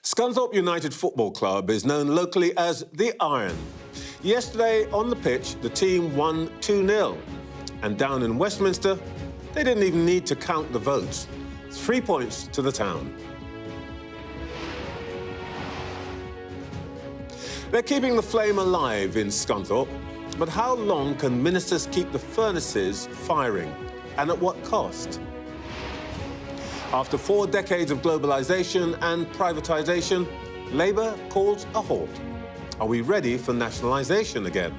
Scunthorpe United Football Club is known locally as the Iron. Yesterday, on the pitch, the team won 2-0. And down in Westminster, they didn't even need to count the votes. 3 points to the town. They're keeping the flame alive in Scunthorpe, but how long can ministers keep the furnaces firing, and at what cost? After 4 decades of globalisation and privatisation, Labour calls a halt. Are we ready for nationalisation again?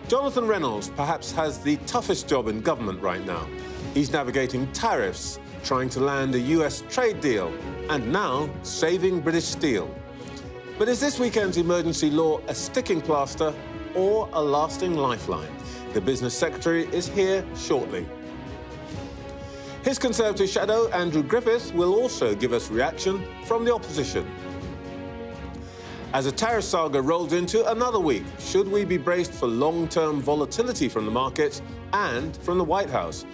Jonathan Reynolds perhaps has the toughest job in government right now. He's navigating tariffs, trying to land a US trade deal, and now saving British steel. But is this weekend's emergency law a sticking plaster or a lasting lifeline? The Business Secretary is here shortly. His Conservative shadow, Andrew Griffith, will also give us reaction from the opposition. As a tariff saga rolls into another week, should we be braced for long-term volatility from the markets and from the White House?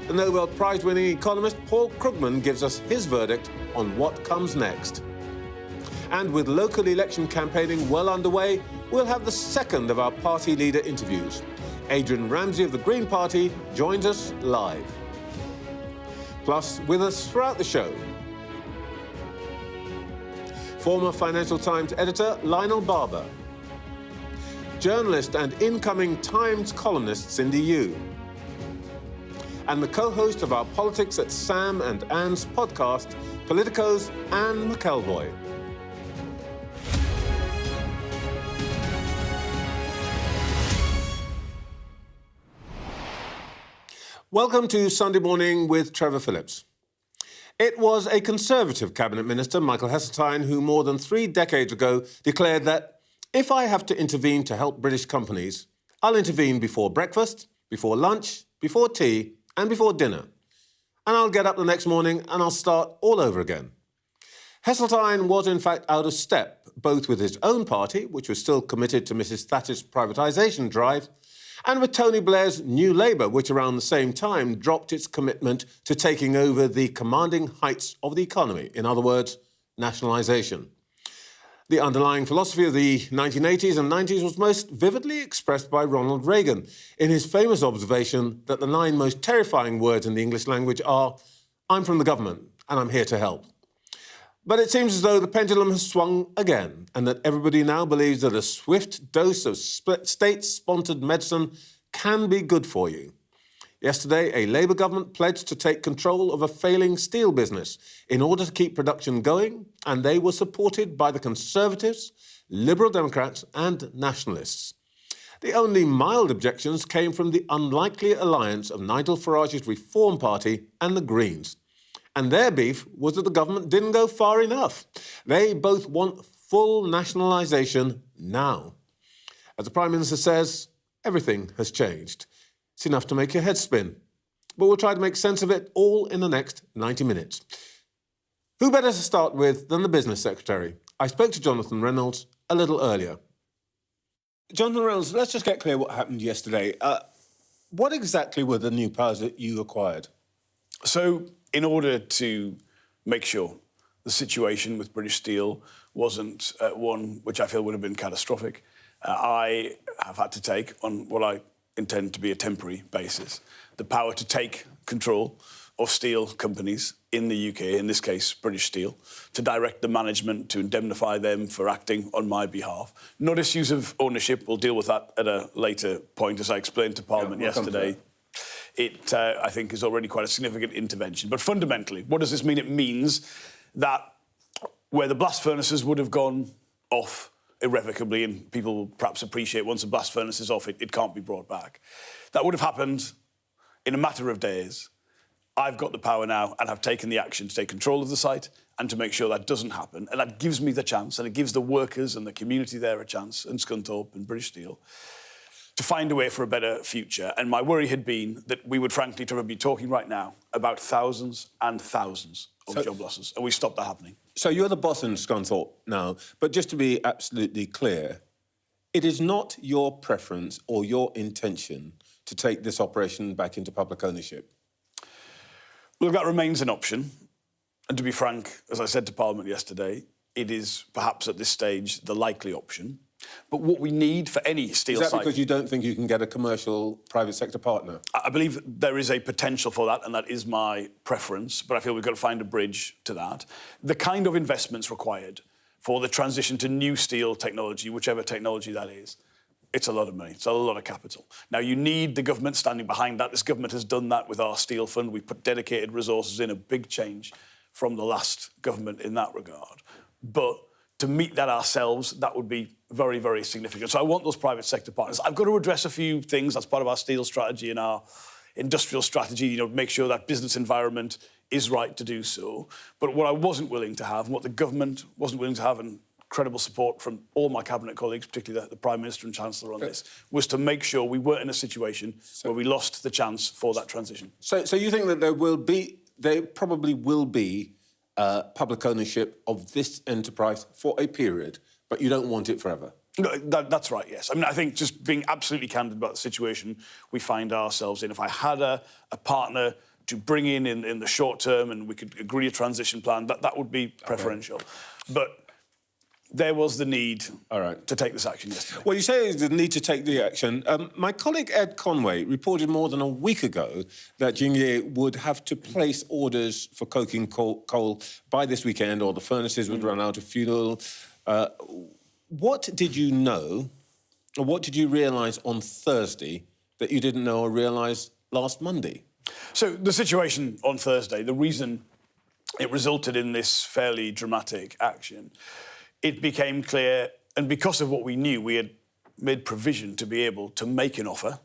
The Nobel Prize-winning economist Paul Krugman gives us his verdict on what comes next. And with local election campaigning well underway, we'll have the second of our party leader interviews. Adrian Ramsay of the Green Party joins us live. Plus, with us throughout the show, former Financial Times editor Lionel Barber, journalist and incoming Times columnist Cindy Yu, and the co-host of our Politics at Sam and Anne's podcast, Politico's Anne McElvoy. Welcome to Sunday Morning with Trevor Phillips. It was a Conservative Cabinet Minister, Michael Heseltine, who more than 3 decades ago declared that if I have to intervene to help British companies, I'll intervene before breakfast, before lunch, before tea and before dinner. And I'll get up the next morning and I'll start all over again. Heseltine was in fact out of step, both with his own party, which was still committed to Mrs Thatcher's privatisation drive, and with Tony Blair's New Labour, which around the same time dropped its commitment to taking over the commanding heights of the economy. In other words, nationalisation. The underlying philosophy of the 1980s and 90s was most vividly expressed by Ronald Reagan in his famous observation that the 9 most terrifying words in the English language are, "I'm from the government and I'm here to help." But it seems as though the pendulum has swung again and that everybody now believes that a swift dose of state-sponsored medicine can be good for you. Yesterday, a Labour government pledged to take control of a failing steel business in order to keep production going, and they were supported by the Conservatives, Liberal Democrats and Nationalists. The only mild objections came from the unlikely alliance of Nigel Farage's Reform Party and the Greens. And their beef was that the government didn't go far enough. They both want full nationalisation now. As the Prime Minister says, everything has changed. It's enough to make your head spin. But we'll try to make sense of it all in the next 90 minutes. Who better to start with than the Business Secretary? I spoke to Jonathan Reynolds a little earlier. Jonathan Reynolds, let's just get clear what happened yesterday. What exactly were the new powers that you acquired? So, in order to make sure the situation with British Steel wasn't one which I feel would have been catastrophic, I have had to take, on what I intend to be a temporary basis, the power to take control of steel companies in the UK, in this case British Steel, to direct the management, to indemnify them for acting on my behalf. Not issues of ownership, we'll deal with that at a later point, as I explained to Parliament yesterday. It, I think, is already quite a significant intervention. But fundamentally, what does this mean? It means that where the blast furnaces would have gone off irrevocably, and people will perhaps appreciate once a blast furnace is off, it can't be brought back. That would have happened in a matter of days. I've got the power now and have taken the action to take control of the site and to make sure that doesn't happen. And that gives me the chance, and it gives the workers and the community there a chance, and Scunthorpe and British Steel, to find a way for a better future. And my worry had been that we would, frankly, Trevor, be talking right now about thousands and thousands of job losses, and we stopped that happening. So you're the boss in Scunthorpe now, but just to be absolutely clear, it is not your preference or your intention to take this operation back into public ownership? Well, that remains an option. And to be frank, as I said to Parliament yesterday, it is perhaps at this stage the likely option. But what we need for any steel Is that site... because you don't think you can get a commercial private sector partner? I believe there is a potential for that, and that is my preference, but I feel we've got to find a bridge to that. The kind of investments required for the transition to new steel technology, whichever technology that is, it's a lot of money. It's a lot of capital. Now, you need the government standing behind that. This government has done that with our steel fund. We put dedicated resources in, a big change from the last government in that regard. But to meet that ourselves, that would be very, very significant. So I want those private sector partners. I've got to address a few things as part of our steel strategy and our industrial strategy, you know, make sure that business environment is right to do so. But what I wasn't willing to have, and what the government wasn't willing to have, and credible support from all my cabinet colleagues, particularly the Prime Minister and Chancellor on this, was to make sure we weren't in a situation where we lost the chance for that transition. So you think that there probably will be public ownership of this enterprise for a period, but you don't want it forever? No, that's right, yes. I mean, I think just being absolutely candid about the situation we find ourselves in, if I had a partner to bring in the short term and we could agree a transition plan, that would be preferential. Okay. But there was the need to take this action yesterday. Well, you say the need to take the action. My colleague Ed Conway reported more than a week ago that Jingye would have to place orders for coking coal by this weekend, or the furnaces would run out of fuel. What did you know, or what did you realise on Thursday that you didn't know or realise last Monday? So the situation on Thursday, the reason it resulted in this fairly dramatic action, it became clear, and because of what we knew, we had made provision to be able to make an offer,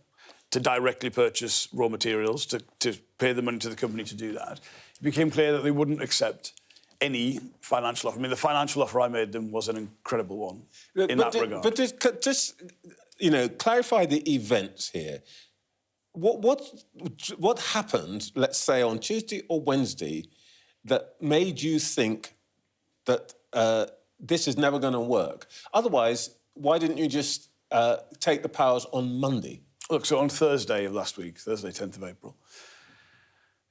to directly purchase raw materials, to pay the money to the company to do that. It became clear that they wouldn't accept any financial offer. I mean, the financial offer I made them was an incredible one in that regard. But just you know, clarify the events here. What happened, let's say, on Tuesday or Wednesday, that made you think that this is never going to work? Otherwise, why didn't you just take the powers on Monday? Look, so on Thursday of last week, Thursday, 10th of April,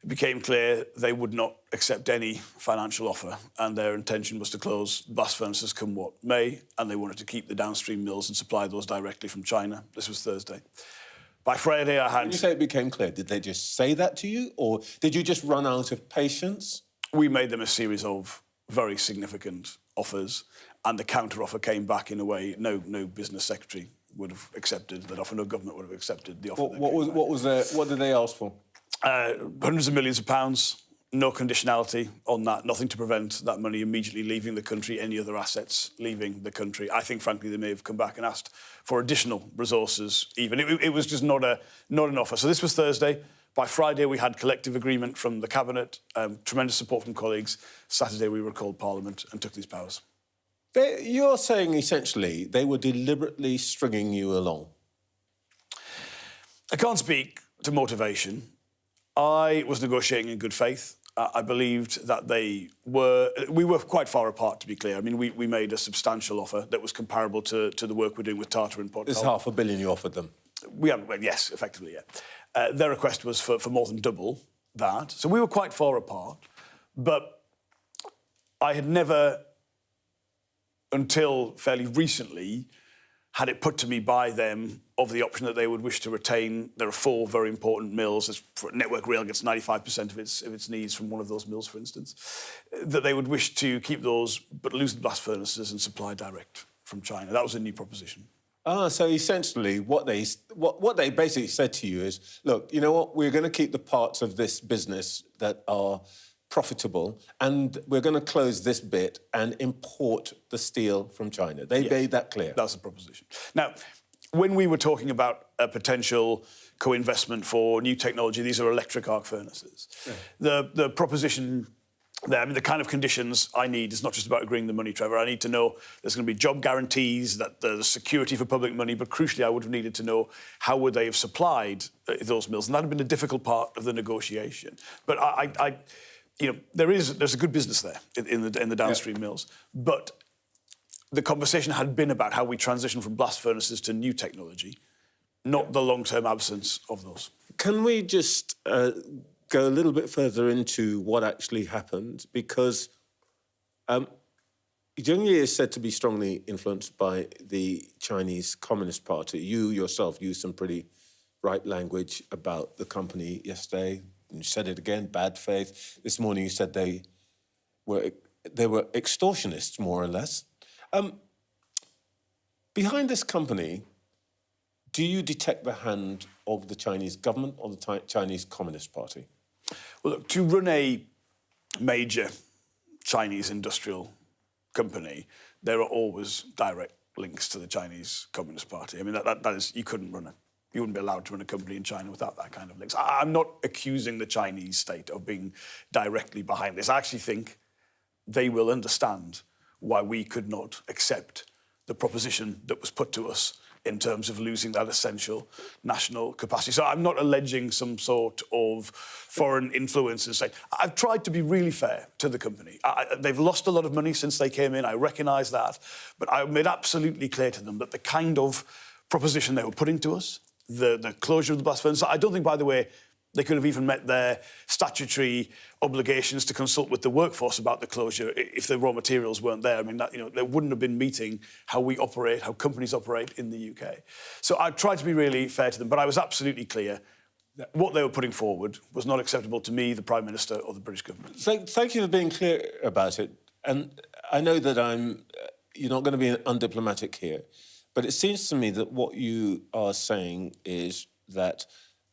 it became clear they would not accept any financial offer, and their intention was to close blast furnaces come what may, and they wanted to keep the downstream mills and supply those directly from China. This was Thursday. By Friday, I had... When you say it became clear, did they just say that to you, or did you just run out of patience? We made them a series of very significant offers, and the counter-offer came back in a way no business secretary would have accepted that offer, no government would have accepted the offer. What did they ask for? Hundreds of millions of pounds, no conditionality on that, nothing to prevent that money immediately leaving the country, any other assets leaving the country. I think, frankly, they may have come back and asked for additional resources even. It was just not an offer. So this was Thursday. By Friday, we had collective agreement from the Cabinet, tremendous support from colleagues. Saturday, we recalled Parliament and took these powers. You're saying, essentially, they were deliberately stringing you along? I can't speak to motivation. I was negotiating in good faith. I believed that we were quite far apart, to be clear. I mean, we made a substantial offer that was comparable to the work we're doing with Tata and Port. It's $500 million you offered them? Yes, effectively, yeah. Their request was for more than double that. So we were quite far apart. But I had never, until fairly recently, had it put to me by them of the option that they would wish to retain. There are 4 very important mills. Network Rail gets 95% of its needs from one of those mills, for instance. That they would wish to keep those, but lose the blast furnaces and supply direct from China. That was a new proposition. So essentially what they basically said to you is, look, you know what, we're going to keep the parts of this business that are profitable, and we're going to close this bit and import the steel from China. They made that clear. That's the proposition. Now, when we were talking about a potential co-investment for new technology, these are electric arc furnaces. Yeah. The proposition there, I mean, the kind of conditions I need is not just about agreeing the money, Trevor. I need to know there's going to be job guarantees, that there's security for public money, but crucially, I would have needed to know how would they have supplied those mills, and that had been a difficult part of the negotiation. But you know, there's a good business there in the downstream mills, but the conversation had been about how we transition from blast furnaces to new technology, not the long-term absence of those. Can we just go a little bit further into what actually happened, because Zheng Yi is said to be strongly influenced by the Chinese Communist Party. You yourself used some pretty right language about the company yesterday. You said it again, bad faith. This morning you said they were extortionists, more or less. Behind this company, do you detect the hand of the Chinese government or the Chinese Communist Party? Well, look, to run a major Chinese industrial company, there are always direct links to the Chinese Communist Party. I mean, that is, you wouldn't be allowed to run a company in China without that kind of links. I'm not accusing the Chinese state of being directly behind this. I actually think they will understand why we could not accept the proposition that was put to us in terms of losing that essential national capacity. So I'm not alleging some sort of foreign influence and say, I've tried to be really fair to the company. They've lost a lot of money since they came in, I recognise that, but I made absolutely clear to them that the kind of proposition they were putting to us, the closure of the blast furnace, I don't think, by the way, they could have even met their statutory obligations to consult with the workforce about the closure if the raw materials weren't there. I mean, they wouldn't have been meeting how we operate, how companies operate in the UK. So I tried to be really fair to them, but I was absolutely clear that what they were putting forward was not acceptable to me, the Prime Minister, or the British government. Thank you for being clear about it. And I know that you're not going to be undiplomatic here, but it seems to me that what you are saying is that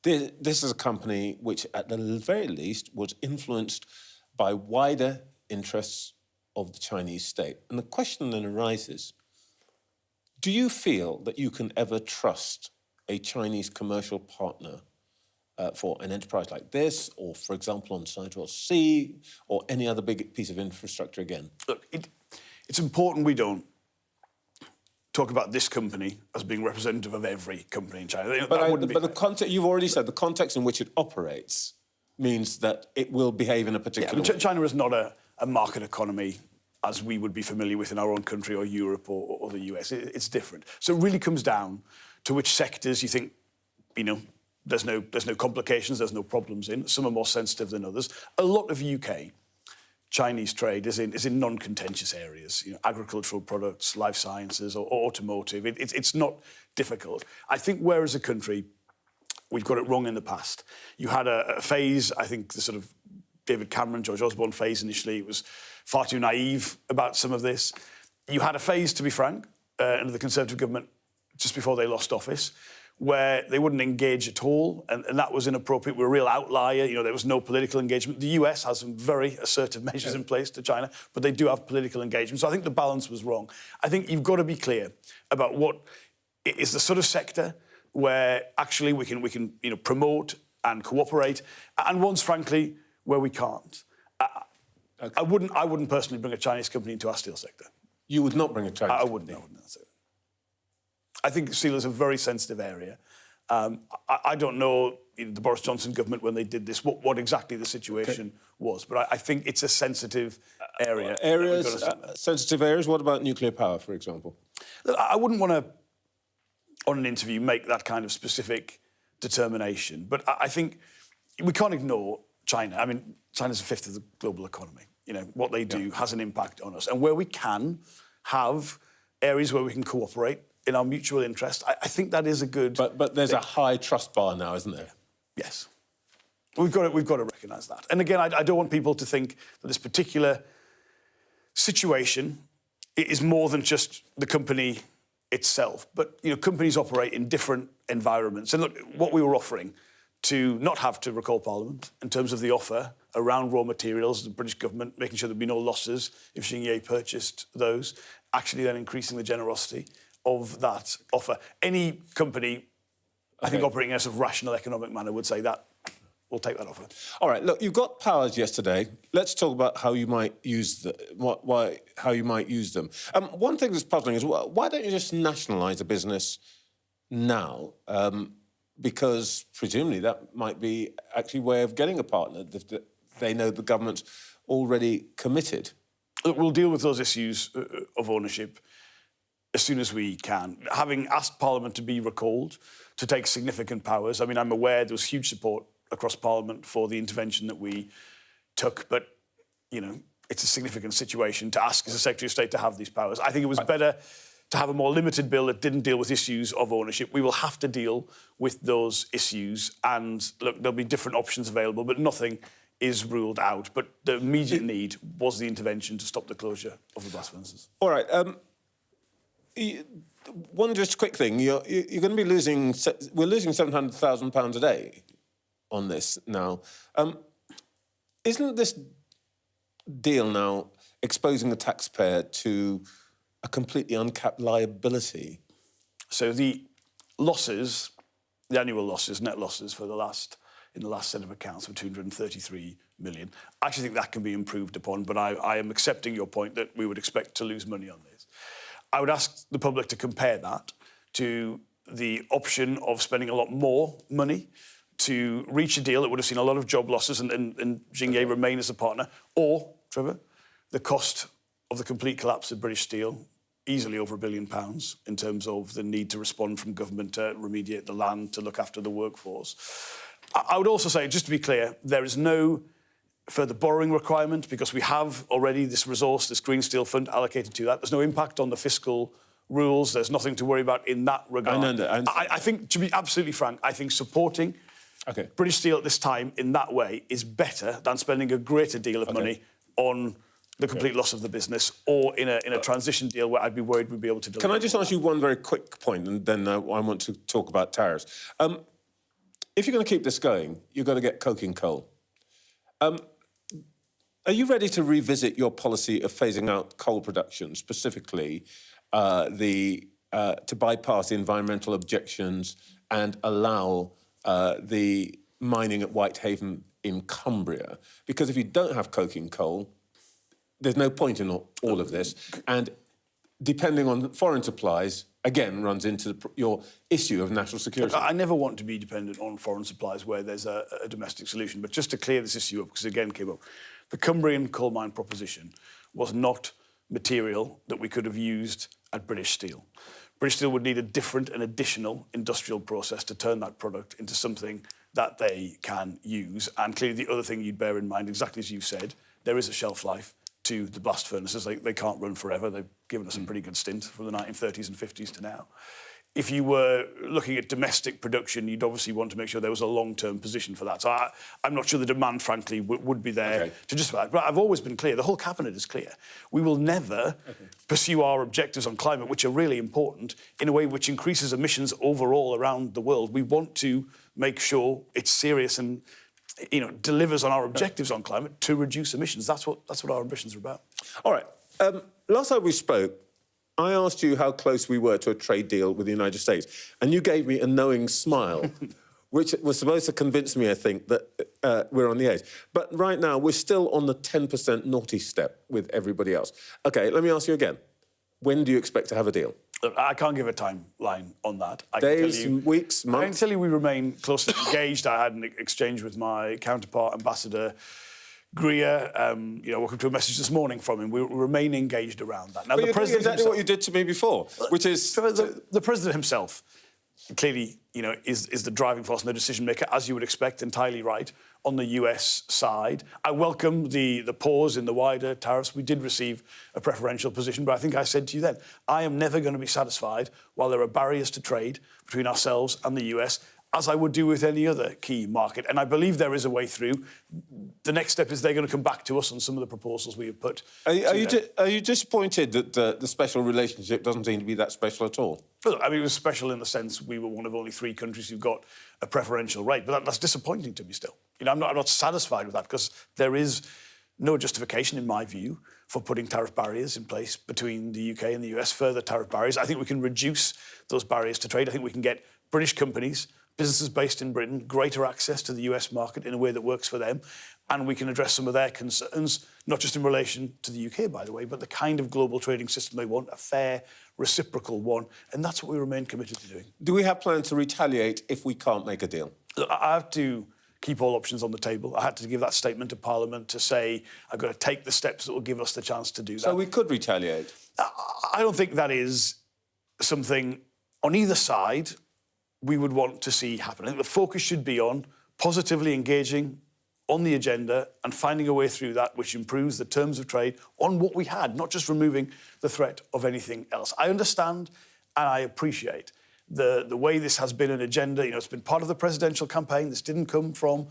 this is a company which, at the very least, was influenced by wider interests of the Chinese state. And the question then arises, do you feel that you can ever trust a Chinese commercial partner for an enterprise like this, or, for example, on Sidewell C, or any other big piece of infrastructure again? Look, it's important we don't talk about this company as being representative of every company in China. But the context, you've already said, the context in which it operates means that it will behave in a particular way. China is not a market economy as we would be familiar with in our own country or Europe or the US. It's different. So it really comes down to which sectors you think, there's no complications, there's no problems in. Some are more sensitive than others. A lot of UK Chinese trade is in non-contentious areas, agricultural products, life sciences, or automotive. It's not difficult. I think where as a country we've got it wrong in the past. You had a phase, I think the sort of David Cameron, George Osborne phase initially, it was far too naive about some of this. You had a phase, to be frank, under the Conservative government just before they lost office, where they wouldn't engage at all, and that was inappropriate. We're a real outlier. There was no political engagement. The US has some very assertive measures in place to China, but they do have political engagement. So I think the balance was wrong. I think you've got to be clear about what is the sort of sector where actually we can promote and cooperate, and ones, frankly, where we can't. Okay. I wouldn't personally bring a Chinese company into our steel sector. You would not bring a Chinese company? I wouldn't. I think steel is a very sensitive area. I don't know the Boris Johnson government, when they did this, what exactly the situation was. But I think it's a sensitive area. Sensitive areas? What about nuclear power, for example? Look, I wouldn't want to, on an interview, make that kind of specific determination. But I think we can't ignore China. I mean, China's a fifth of the global economy. What they do has an impact on us. And where we can have areas where we can cooperate in our mutual interest, I think that is a good... But there's a high trust bar now, isn't there? Yes. We've got to recognise that. And again, I don't want people to think that this particular situation is more than just the company itself. But, companies operate in different environments. And look, what we were offering to not have to recall Parliament in terms of the offer around raw materials, the British government making sure there'd be no losses if Xingye purchased those, actually then increasing the generosity of that offer. Any company, I think, operating in a sort of rational economic manner would say that we'll take that offer. All right, look, you've got powers yesterday. Let's talk about how you might use them. How you might use them. One thing that's puzzling is why don't you just nationalise a business now? Because presumably that might be actually a way of getting a partner. They know the government's already committed. Look, we'll deal with those issues of ownership as soon as we can. Having asked Parliament to be recalled, to take significant powers, I mean, I'm aware there was huge support across Parliament for the intervention that we took. But, it's a significant situation to ask as a Secretary of State to have these powers. I think it was better to have a more limited bill that didn't deal with issues of ownership. We will have to deal with those issues. And, look, there'll be different options available, but nothing is ruled out. But the immediate need was the intervention to stop the closure of the blast furnaces. All right. One just quick thing. You're going to be losing... We're losing £700,000 a day on this now. Isn't this deal now exposing the taxpayer to a completely uncapped liability? So the losses, the annual losses, net losses in the last set of accounts were 233 million. I actually think that can be improved upon, but I am accepting your point that we would expect to lose money on this. I would ask the public to compare that to the option of spending a lot more money to reach a deal that would have seen a lot of job losses and Xingye remain as a partner, or, Trevor, the cost of the complete collapse of British Steel, easily over £1 billion in terms of the need to respond from government to remediate the land, to look after the workforce. I would also say, just to be clear, there is no further borrowing requirement because we have already this resource, this Green Steel Fund allocated to that. There's no impact on the fiscal rules. There's nothing to worry about in that regard. I know that. I think, to be absolutely frank, I think supporting British Steel at this time in that way is better than spending a greater deal of money on the complete loss of the business or in a transition deal where I'd be worried we'd be able to deliver. Can I just ask you one very quick point, and then I want to talk about tariffs. If you're going to keep this going, you've got to get coking coal. Are you ready to revisit your policy of phasing out coal production, specifically to bypass the environmental objections and allow the mining at Whitehaven in Cumbria? Because if you don't have coking coal, there's no point in all of this. And depending on foreign supplies, again, runs into your issue of national security. I never want to be dependent on foreign supplies where there's a domestic solution. But just to clear this issue up, because again came up, the Cumbrian coal mine proposition was not material that we could have used at British Steel. British Steel would need a different and additional industrial process to turn that product into something that they can use. And clearly the other thing you'd bear in mind, exactly as you said, there is a shelf life to the blast furnaces. They can't run forever. They've given us a pretty good stint from the 1930s and 50s to now. If you were looking at domestic production, you'd obviously want to make sure there was a long-term position for that. So I'm not sure the demand, frankly, would be there to justify that. But I've always been clear, the whole cabinet is clear. We will never pursue our objectives on climate, which are really important, in a way which increases emissions overall around the world. We want to make sure it's serious and delivers on our objectives on climate to reduce emissions. That's what our ambitions are about. All right. Last time we spoke, I asked you how close we were to a trade deal with the United States, and you gave me a knowing smile, which was supposed to convince me, I think, that we're on the edge. But right now, we're still on the 10% naughty step with everybody else. OK, let me ask you again. When do you expect to have a deal? Look, I can't give a timeline on that. Days, weeks, months? I can tell you we remain closely engaged. I had an exchange with my counterpart, Ambassador Greer. Welcome to a message this morning from him. We remain engaged around that. Now, the president exactly what you did to me before, which is the president himself. Clearly, is the driving force and the decision maker, as you would expect, entirely right on the US side. I welcome the pause in the wider tariffs. We did receive a preferential position, but I think I said to you then, I am never going to be satisfied while there are barriers to trade between ourselves and the US, as I would do with any other key market. And I believe there is a way through. The next step is they're going to come back to us on some of the proposals we have put. Are you disappointed that the special relationship doesn't seem to be that special at all? Well, I mean, it was special in the sense we were one of only 3 countries who got a preferential rate, but that's disappointing to me still. I'm not satisfied with that because there is no justification, in my view, for putting tariff barriers in place between the UK and the US, further tariff barriers. I think we can reduce those barriers to trade. I think we can get British companies, businesses based in Britain, greater access to the US market in a way that works for them. And we can address some of their concerns, not just in relation to the UK, by the way, but the kind of global trading system they want, a fair, reciprocal one. And that's what we remain committed to doing. Do we have plans to retaliate if we can't make a deal? Look, I have to keep all options on the table. I had to give that statement to Parliament to say I've got to take the steps that will give us the chance to do that. So we could retaliate? I don't think that is something on either side we would want to see happen. I think the focus should be on positively engaging on the agenda and finding a way through that which improves the terms of trade on what we had, not just removing the threat of anything else. I understand and I appreciate the way this has been an agenda. You know, it's been part of the presidential campaign. This didn't come from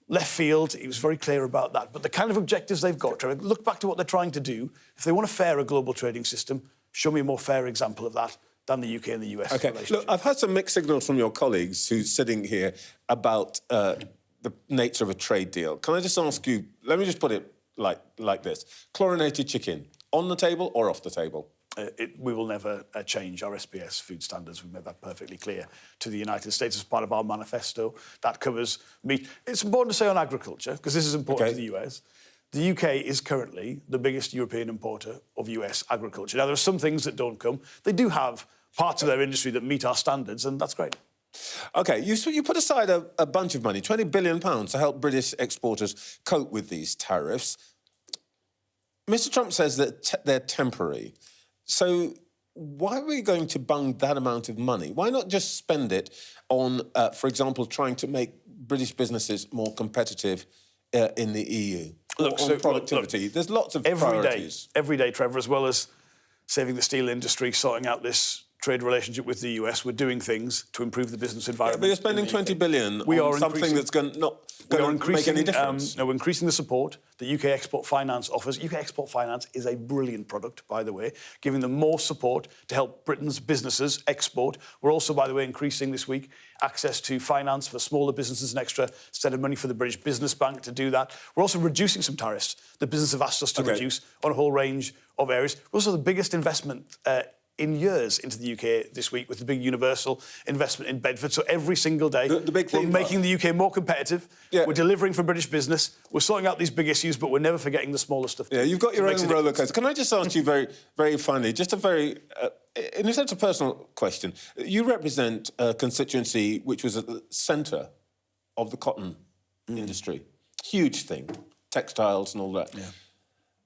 left field. He was very clear about that. But the kind of objectives they've got, Trevor, look back to what they're trying to do. If they want a fairer global trading system, show me a more fair example of that than the UK and the US relationship. Look, I've had some mixed signals from your colleagues who's sitting here about the nature of a trade deal. Can I just ask you, let me just put it like this. Chlorinated chicken, on the table or off the table? We will never change our SPS food standards. We've made that perfectly clear to the United States as part of our manifesto. That covers meat. It's important to say on agriculture, because this is important to the US. The UK is currently the biggest European importer of US agriculture. Now, there are some things that don't come. They do have parts of their industry that meet our standards, and that's great. OK, you put aside a bunch of money, £20 billion, to help British exporters cope with these tariffs. Mr Trump says that they're temporary. So why are we going to bung that amount of money? Why not just spend it on, for example, trying to make British businesses more competitive in the EU? Look, on productivity. There's lots of priorities. Every day, Trevor, as well as saving the steel industry, sorting out this trade relationship with the US, we're doing things to improve the business environment. But you're spending $20 billion on something that's not going to make any difference. We're increasing the support that UK Export Finance offers. UK Export Finance is a brilliant product, by the way, giving them more support to help Britain's businesses export. We're also, by the way, increasing this week access to finance for smaller businesses, an extra set of money for the British Business Bank to do that. We're also reducing some tariffs that business have asked us to reduce on a whole range of areas. We're also the biggest investment in years into the UK this week with the big universal investment in Bedford. So every single day, the big thing, we're making the UK more competitive. Yeah. We're delivering for British business. We're sorting out these big issues, but we're never forgetting the smaller stuff. Yeah, you've got your own roller coaster. Can I just ask you very, very finally, just a very, in a sense, a personal question. You represent a constituency which was at the centre of the cotton industry. Huge thing, textiles and all that. Yeah.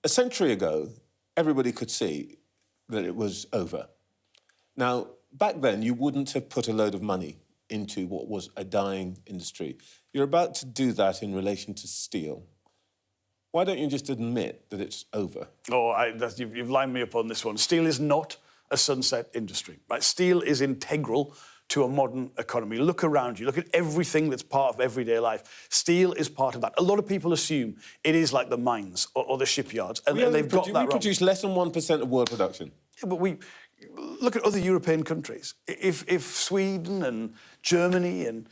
A century ago, everybody could see that it was over. Now, back then, you wouldn't have put a load of money into what was a dying industry. You're about to do that in relation to steel. Why don't you just admit that it's over? Oh, you've lined me up on this one. Steel is not a sunset industry. Right? Steel is integral to a modern economy. Look around you. Look at everything that's part of everyday life. Steel is part of that. A lot of people assume it is like the mines or the shipyards, and they've got that wrong. We produce less than 1% of world production. Yeah, but we look at other European countries. If Sweden and Germany and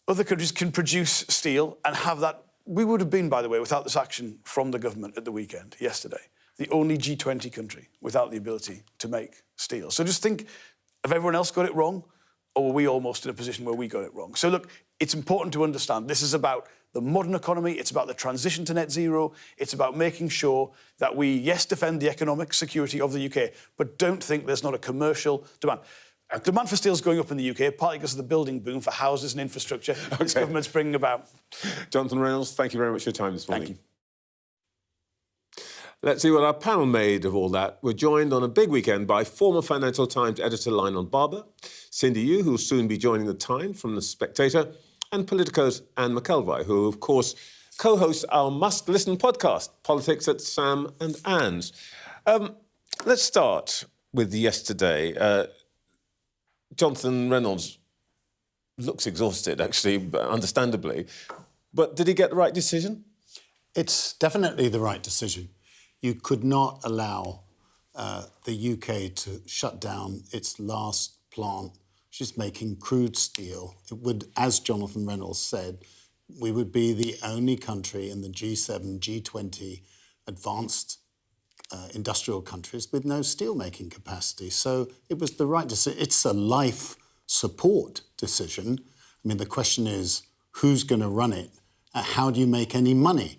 other countries can produce steel and have that, we would have been, by the way, without this action from the government at the weekend, yesterday, the only G20 country without the ability to make steel. So just think, have everyone else got it wrong? Or were we almost in a position where we got it wrong? So look, it's important to understand this is about the modern economy, it's about the transition to net zero, it's about making sure that we, yes, defend the economic security of the UK, but don't think there's not a commercial demand. Demand for steel is going up in the UK, partly because of the building boom for houses and infrastructure this government's bringing about. Jonathan Reynolds, thank you very much for your time this morning. Thank you. Let's see what our panel made of all that. We're joined on a big weekend by former Financial Times editor Lionel Barber, Cindy Yu, who'll soon be joining The Time from The Spectator, and Politico's Anne McElvey, who, of course, co-hosts our must-listen podcast, Politics at Sam and Anne's. Let's start with yesterday. Jonathan Reynolds looks exhausted, actually, understandably. But did he get the right decision? It's definitely the right decision. You could not allow the UK to shut down its last plant, which is making crude steel. It would, as Jonathan Reynolds said, we would be the only country in the G7, G20 advanced industrial countries with no steel-making capacity. So it was the right decision. It's a life support decision. I mean, the question is, who's going to run it? How do you make any money?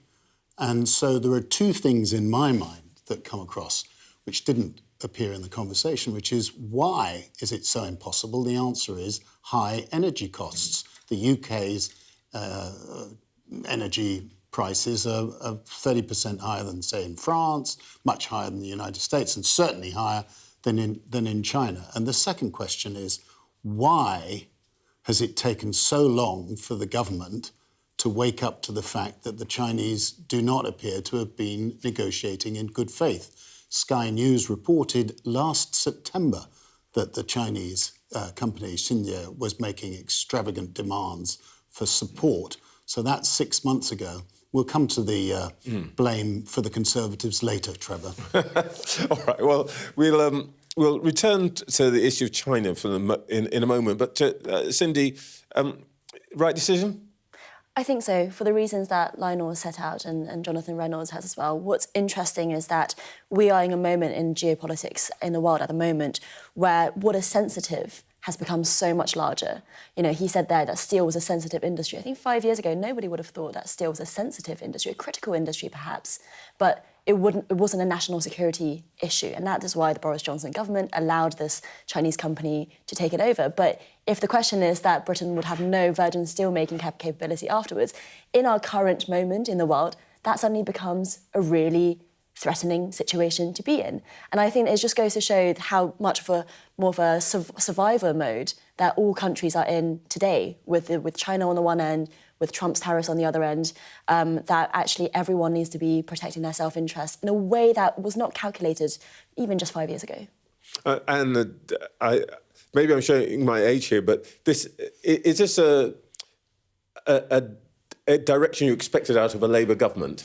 And so there are two things in my mind that come across which didn't appear in the conversation, which is, why is it so impossible? The answer is high energy costs. The UK's energy prices are 30% higher than, say, in France, much higher than the United States, and certainly higher than in China. And the second question is, why has it taken so long for the government to wake up to the fact that the Chinese do not appear to have been negotiating in good faith. Sky News reported last September that the Chinese company Xinye was making extravagant demands for support. So that's 6 months ago. We'll come to the blame for the Conservatives later, Trevor. All right, well, we'll return to the issue of China in a moment. But Cindy, right decision? I think so, for the reasons that Lionel set out and Jonathan Reynolds has as well. What's interesting is that we are in a moment in geopolitics in the world at the moment where what is sensitive has become so much larger. You know, he said there that steel was a sensitive industry. I think 5 years ago, nobody would have thought that steel was a sensitive industry, a critical industry perhaps, but it wasn't a national security issue. And that is why the Boris Johnson government allowed this Chinese company to take it over. But if the question is that Britain would have no virgin steel-making capability afterwards, in our current moment in the world, that suddenly becomes a really threatening situation to be in. And I think it just goes to show how much more of a survivor mode that all countries are in today, with China on the one end, with Trump's tariffs on the other end, that actually everyone needs to be protecting their self-interest in a way that was not calculated even just 5 years ago. Maybe I'm showing my age here, but is this a direction you expected out of a Labour government?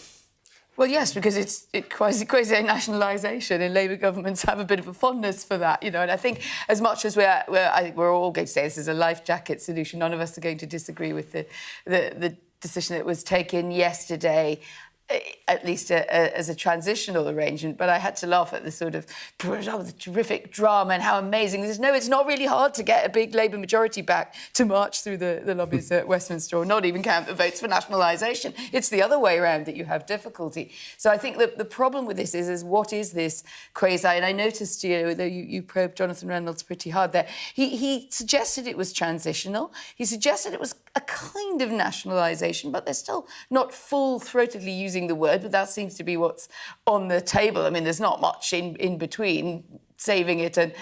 Well, yes, because it's quasi-nationalisation, and Labour governments have a bit of a fondness for that, you know. And I think as much as I think we're all going to say this is a life jacket solution, none of us are going to disagree with the decision that was taken yesterday, at least as a transitional arrangement. But I had to laugh at the sort of the terrific drama and how amazing this is. No, it's not really hard to get a big Labour majority back to march through the lobbies at Westminster, or not even count the votes for nationalisation. It's the other way around that you have difficulty. So I think that the problem with this is what is this quasi? And I noticed, you probed Jonathan Reynolds pretty hard there. He suggested it was transitional. He suggested it was a kind of nationalisation, but they're still not full-throatedly using the word, but that seems to be what's on the table. I mean, there's not much in between saving it and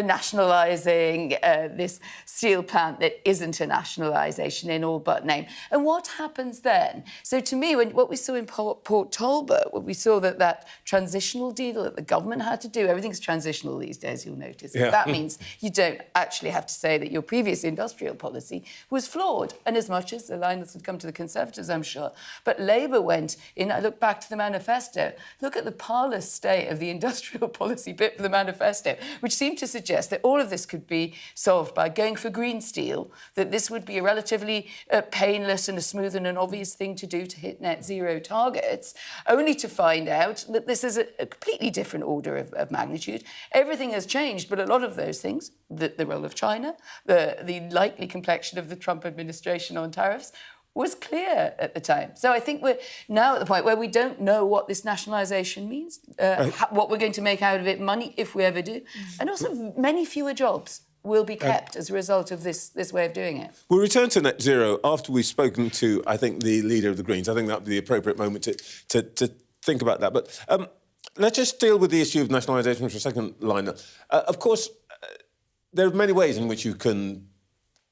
nationalising this steel plant that isn't a nationalisation in all but name. And what happens then? So to me, what we saw in Port Talbot, what we saw that transitional deal that the government had to do, everything's transitional these days, you'll notice. Yeah. That means you don't actually have to say that your previous industrial policy was flawed. And as much as the line that's come to the Conservatives, I'm sure. But Labour went in, I look back to the manifesto, look at the parlous state of the industrial policy bit for the manifesto, which seemed to suggest that all of this could be solved by going for green steel, that this would be a relatively painless and a smooth and an obvious thing to do to hit net zero targets, only to find out that this is a completely different order of magnitude. Everything has changed, but a lot of those things, the role of China, the likely complexion of the Trump administration on tariffs, was clear at the time. So I think we're now at the point where we don't know what this nationalisation means, what we're going to make out of it, money, if we ever do, and also many fewer jobs will be kept as a result of this way of doing it. We'll return to net zero after we've spoken to, I think, the leader of the Greens. I think that would be the appropriate moment to think about that. But let's just deal with the issue of nationalisation for a second, Lionel. Of course, there are many ways in which you can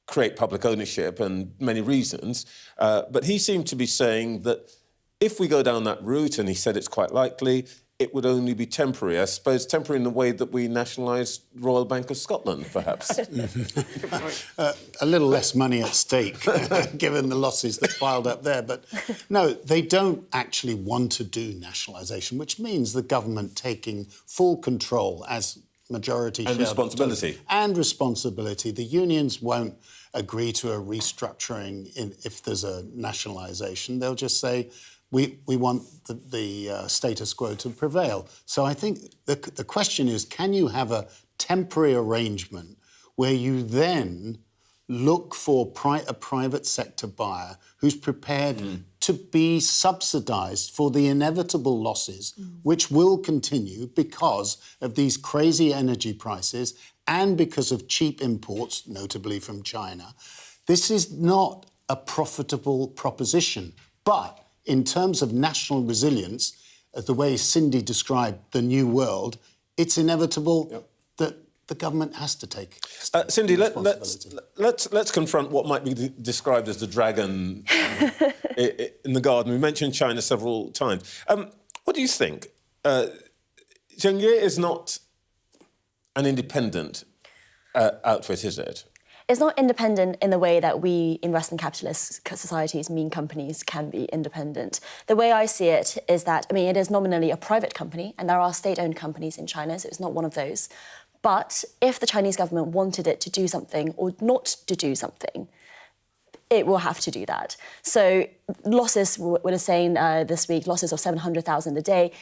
create public ownership, and many reasons. But he seemed to be saying that if we go down that route, and he said it's quite likely, it would only be temporary. I suppose temporary in the way that we nationalised Royal Bank of Scotland, perhaps. A little less money at stake, given the losses that piled up there. But no, they don't actually want to do nationalisation, which means the government taking full control as majority and responsibility. And responsibility. The unions won't agree to a restructuring if there's a nationalisation. They'll just say, we want the status quo to prevail. So I think the question is, can you have a temporary arrangement where you then look for a private sector buyer who's prepared to be subsidised for the inevitable losses, which will continue because of these crazy energy prices and because of cheap imports, notably from China. This is not a profitable proposition. But in terms of national resilience, the way Cindy described the new world, it's inevitable that the government has to take Cindy, responsibility. let's confront what might be described as the dragon in the garden. We mentioned China several times. What do you think? Zhengye is not an independent outfit, is it? It's not independent in the way that we in Western capitalist societies mean companies can be independent. The way I see it is that, it is nominally a private company, and there are state-owned companies in China, so it's not one of those. But if the Chinese government wanted it to do something or not to do something, it will have to do that. So losses, we were saying this week, losses of 700,000 a day.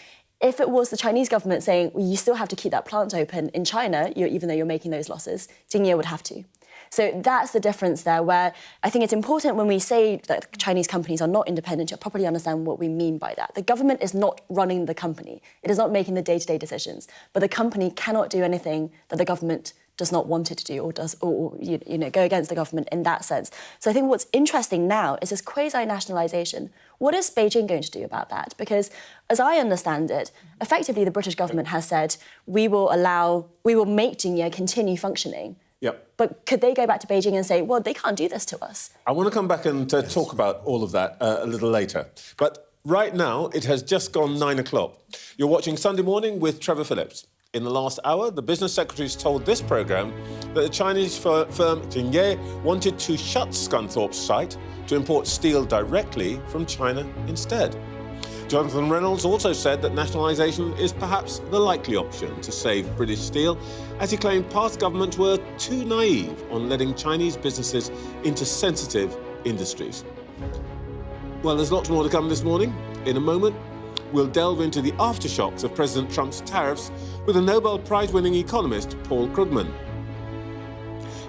If it was the Chinese government saying, well, you still have to keep that plant open in China, even though you're making those losses, Jingye would have to. So that's the difference there, where I think it's important when we say that Chinese companies are not independent to properly understand what we mean by that. The government is not running the company. It is not making the day-to-day decisions. But the company cannot do anything that the government does not want it to do or go against the government in that sense. So I think what's interesting now is this quasi-nationalisation. What is Beijing going to do about that? Because as I understand it, effectively the British government has said, we will make Jingye continue functioning. Yep. But could they go back to Beijing and say, well, they can't do this to us? I want to come back and talk about all of that a little later. But right now, it has just gone 9 o'clock. You're watching Sunday Morning with Trevor Phillips. In the last hour, the business secretaries told this programme that the Chinese firm Jingye wanted to shut Scunthorpe's site to import steel directly from China instead. Jonathan Reynolds also said that nationalisation is perhaps the likely option to save British steel, as he claimed past governments were too naive on letting Chinese businesses into sensitive industries. Well, there's lots more to come this morning. In a moment, we'll delve into the aftershocks of President Trump's tariffs with a Nobel Prize-winning economist, Paul Krugman.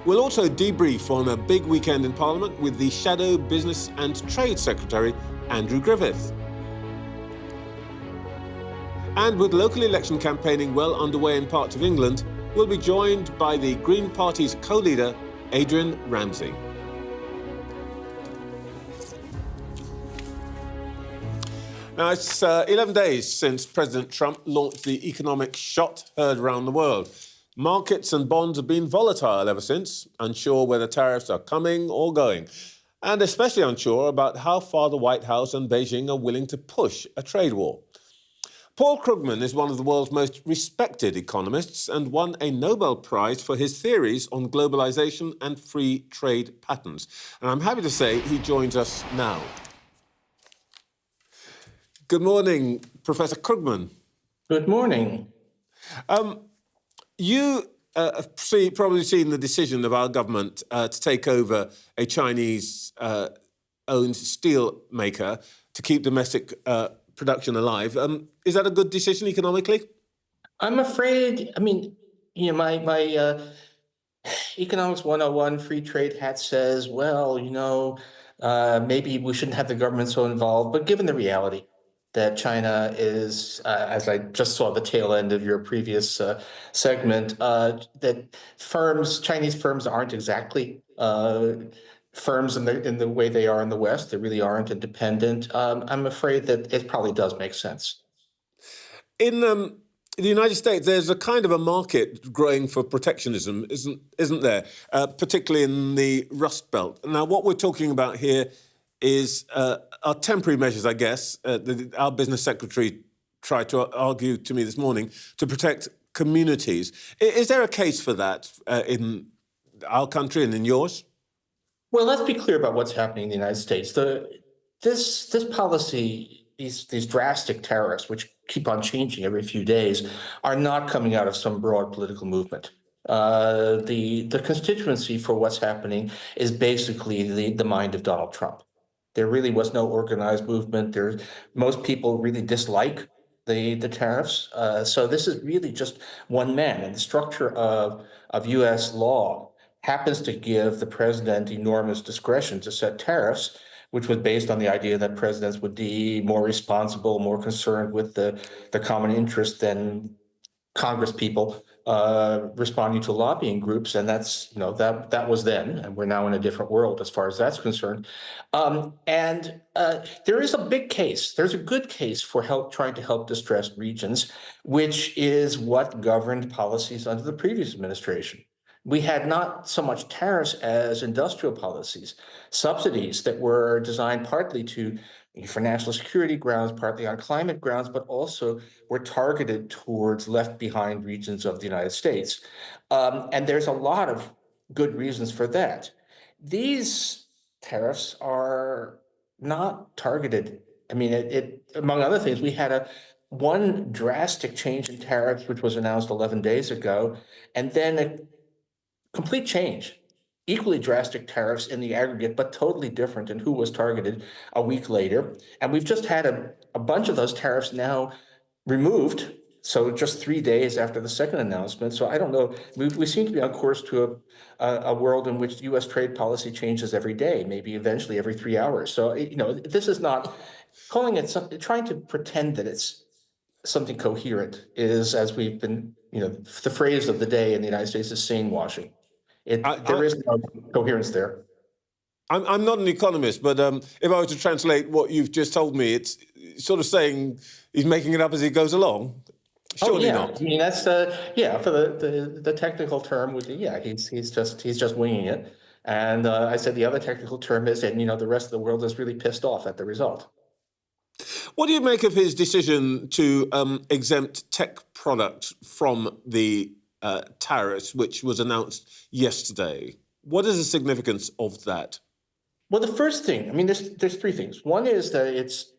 We'll also debrief on a big weekend in Parliament with the Shadow Business and Trade Secretary, Andrew Griffith. And with local election campaigning well underway in parts of England, we'll be joined by the Green Party's co-leader, Adrian Ramsay. Now, it's 11 days since President Trump launched the economic shot heard around the world. Markets and bonds have been volatile ever since, unsure whether tariffs are coming or going, and especially unsure about how far the White House and Beijing are willing to push a trade war. Paul Krugman is one of the world's most respected economists and won a Nobel Prize for his theories on globalization and free trade patterns. And I'm happy to say he joins us now. Good morning, Professor Krugman. Good morning. You have probably seen the decision of our government to take over a Chinese-owned steel maker to keep domestic production alive. Is that a good decision economically? I'm afraid, my Economics 101 free trade hat says, well, maybe we shouldn't have the government so involved. But given the reality that China is, as I just saw the tail end of your previous segment, that Chinese firms aren't exactly firms in the way they are in the West. They really aren't independent. I'm afraid that it probably does make sense. In the United States, there's a kind of a market growing for protectionism, isn't there? Particularly in the Rust Belt. Now, what we're talking about here is our temporary measures, I guess. Our business secretary tried to argue to me this morning to protect communities. Is there a case for that in our country and in yours? Well, let's be clear about what's happening in the United States. This policy, these drastic tariffs, which keep on changing every few days, are not coming out of some broad political movement. The constituency for what's happening is basically the mind of Donald Trump. There really was no organized movement. Most people really dislike the tariffs. So this is really just one man, and the structure of U.S. law happens to give the president enormous discretion to set tariffs, which was based on the idea that presidents would be more responsible, more concerned with the common interest than Congress people responding to lobbying groups, and that's that was then, and we're now in a different world as far as that's concerned. And there is a big case. There's a good case for trying to help distressed regions, which is what governed policies under the previous administration. We had not so much tariffs as industrial policies, subsidies that were designed partly for national security grounds, partly on climate grounds, but also were targeted towards left behind regions of the United States. And there's a lot of good reasons for that. These tariffs are not targeted. I mean, among other things, we had one drastic change in tariffs, which was announced 11 days ago, and then a complete change, equally drastic tariffs in the aggregate, but totally different in who was targeted a week later. And we've just had a bunch of those tariffs now removed. So just 3 days after the second announcement. So I don't know, we seem to be on course to a world in which U.S. trade policy changes every day, maybe eventually every 3 hours. So, this is not calling it something, trying to pretend that it's something coherent is, as we've been, the phrase of the day in the United States is sane washing. There is no coherence there. I'm not an economist, but if I were to translate what you've just told me, it's sort of saying he's making it up as he goes along. Surely not. I mean, that's for the technical term would be, he's just winging it. And I said the other technical term is, and the rest of the world is really pissed off at the result. What do you make of his decision to exempt tech products from the tariffs, which was announced yesterday? What is the significance of that? Well, the first thing, I mean, there's three things. One is that it's,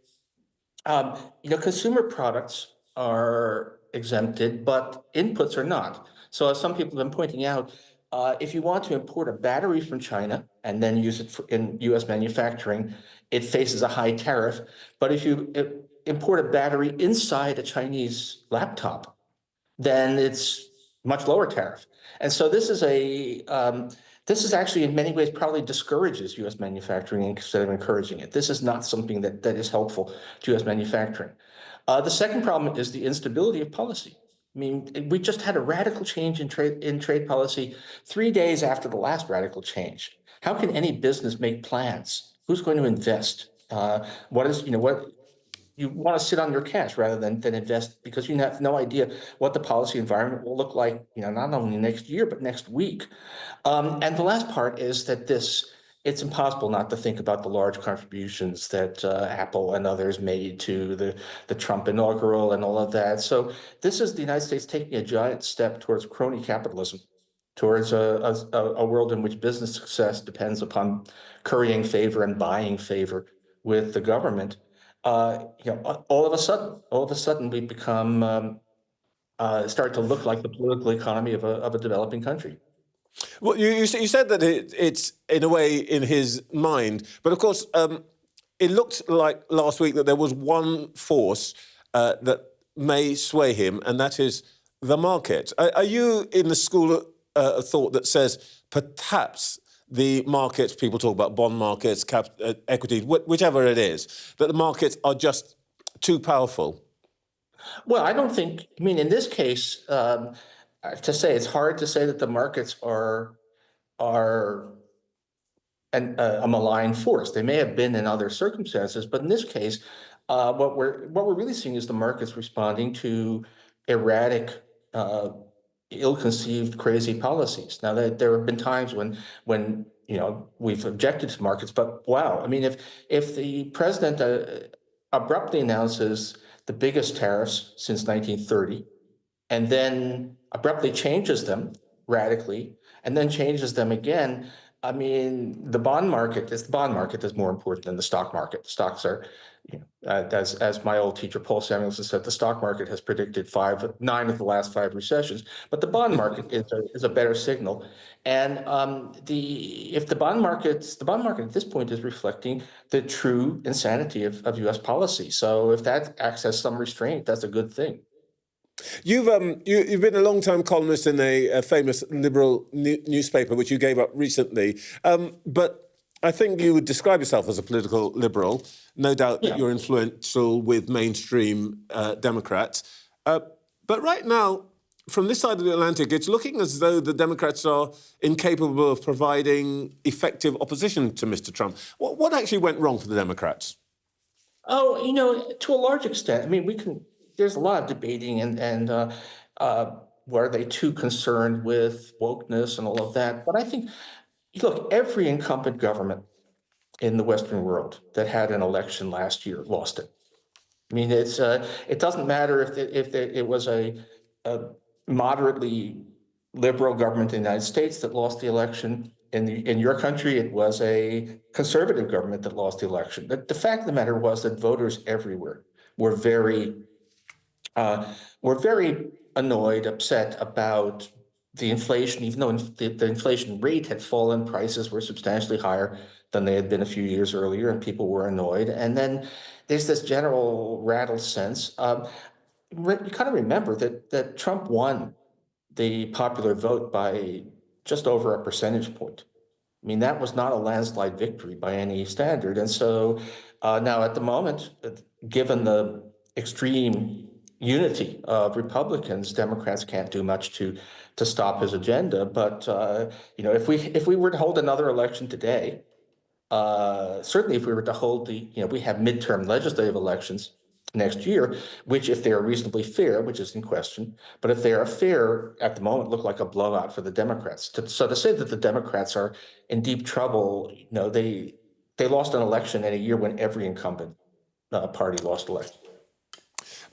consumer products are exempted, but inputs are not. So as some people have been pointing out, if you want to import a battery from China and then use it in U.S. manufacturing, it faces a high tariff. But if you import a battery inside a Chinese laptop, then it's much lower tariff. And so this is actually in many ways probably discourages U.S. manufacturing instead of encouraging it. This is not something that is helpful to U.S. manufacturing. The second problem is the instability of policy. I mean, we just had a radical change in trade policy 3 days after the last radical change. How can any business make plans? Who's going to invest? What you want to sit on your cash rather than invest, because you have no idea what the policy environment will look like, not only next year, but next week. And the last part is that it's impossible not to think about the large contributions that Apple and others made to the Trump inaugural and all of that. So this is the United States taking a giant step towards crony capitalism, towards a world in which business success depends upon currying favor and buying favor with the government. All of a sudden, we become start to look like the political economy of a developing country. Well, you said that it's in a way in his mind, but of course, it looked like last week that there was one force that may sway him, and that is the market. Are you in the school of thought that says perhaps the markets, people talk about bond markets, equities, whichever it is, that the markets are just too powerful? Well, I don't think, in this case, it's hard to say that the markets are a malign force. They may have been in other circumstances, but in this case, what we're really seeing is the markets responding to erratic, ill-conceived, crazy policies. Now, there have been times when we've objected to markets, but wow, if the president abruptly announces the biggest tariffs since 1930, and then abruptly changes them radically, and then changes them again. The bond market is more important than the stock market. The stocks are, as my old teacher Paul Samuelson said, the stock market has predicted 9 of the last 5 recessions, but the bond market is a better signal. And if the bond market at this point is reflecting the true insanity of U.S. policy. So if that acts as some restraint, that's a good thing. You've been a long-time columnist in a famous liberal newspaper, which you gave up recently. But I think you would describe yourself as a political liberal. No doubt that you're influential with mainstream Democrats. But right now, from this side of the Atlantic, it's looking as though the Democrats are incapable of providing effective opposition to Mr. Trump. What actually went wrong for the Democrats? Oh, to a large extent. I mean, there's a lot of debating and were they too concerned with wokeness and all of that? But I think, look, every incumbent government in the Western world that had an election last year lost it. I mean, it doesn't matter if it was a moderately liberal government in the United States that lost the election. In your country, it was a conservative government that lost the election. But the fact of the matter was that voters everywhere were very annoyed, upset about the inflation, even though the inflation rate had fallen, prices were substantially higher than they had been a few years earlier, and people were annoyed. And then there's this general rattled sense. You kind of remember that Trump won the popular vote by just over a percentage point. I mean, that was not a landslide victory by any standard. And so now at the moment, given the extreme unity of Republicans, Democrats can't do much to stop his agenda. But if we were to hold another election today, certainly if we were to hold we have midterm legislative elections next year, which if they are reasonably fair, which is in question, but if they are fair at the moment, look like a blowout for the Democrats. So to say that the Democrats are in deep trouble, they lost an election in a year when every incumbent party lost election.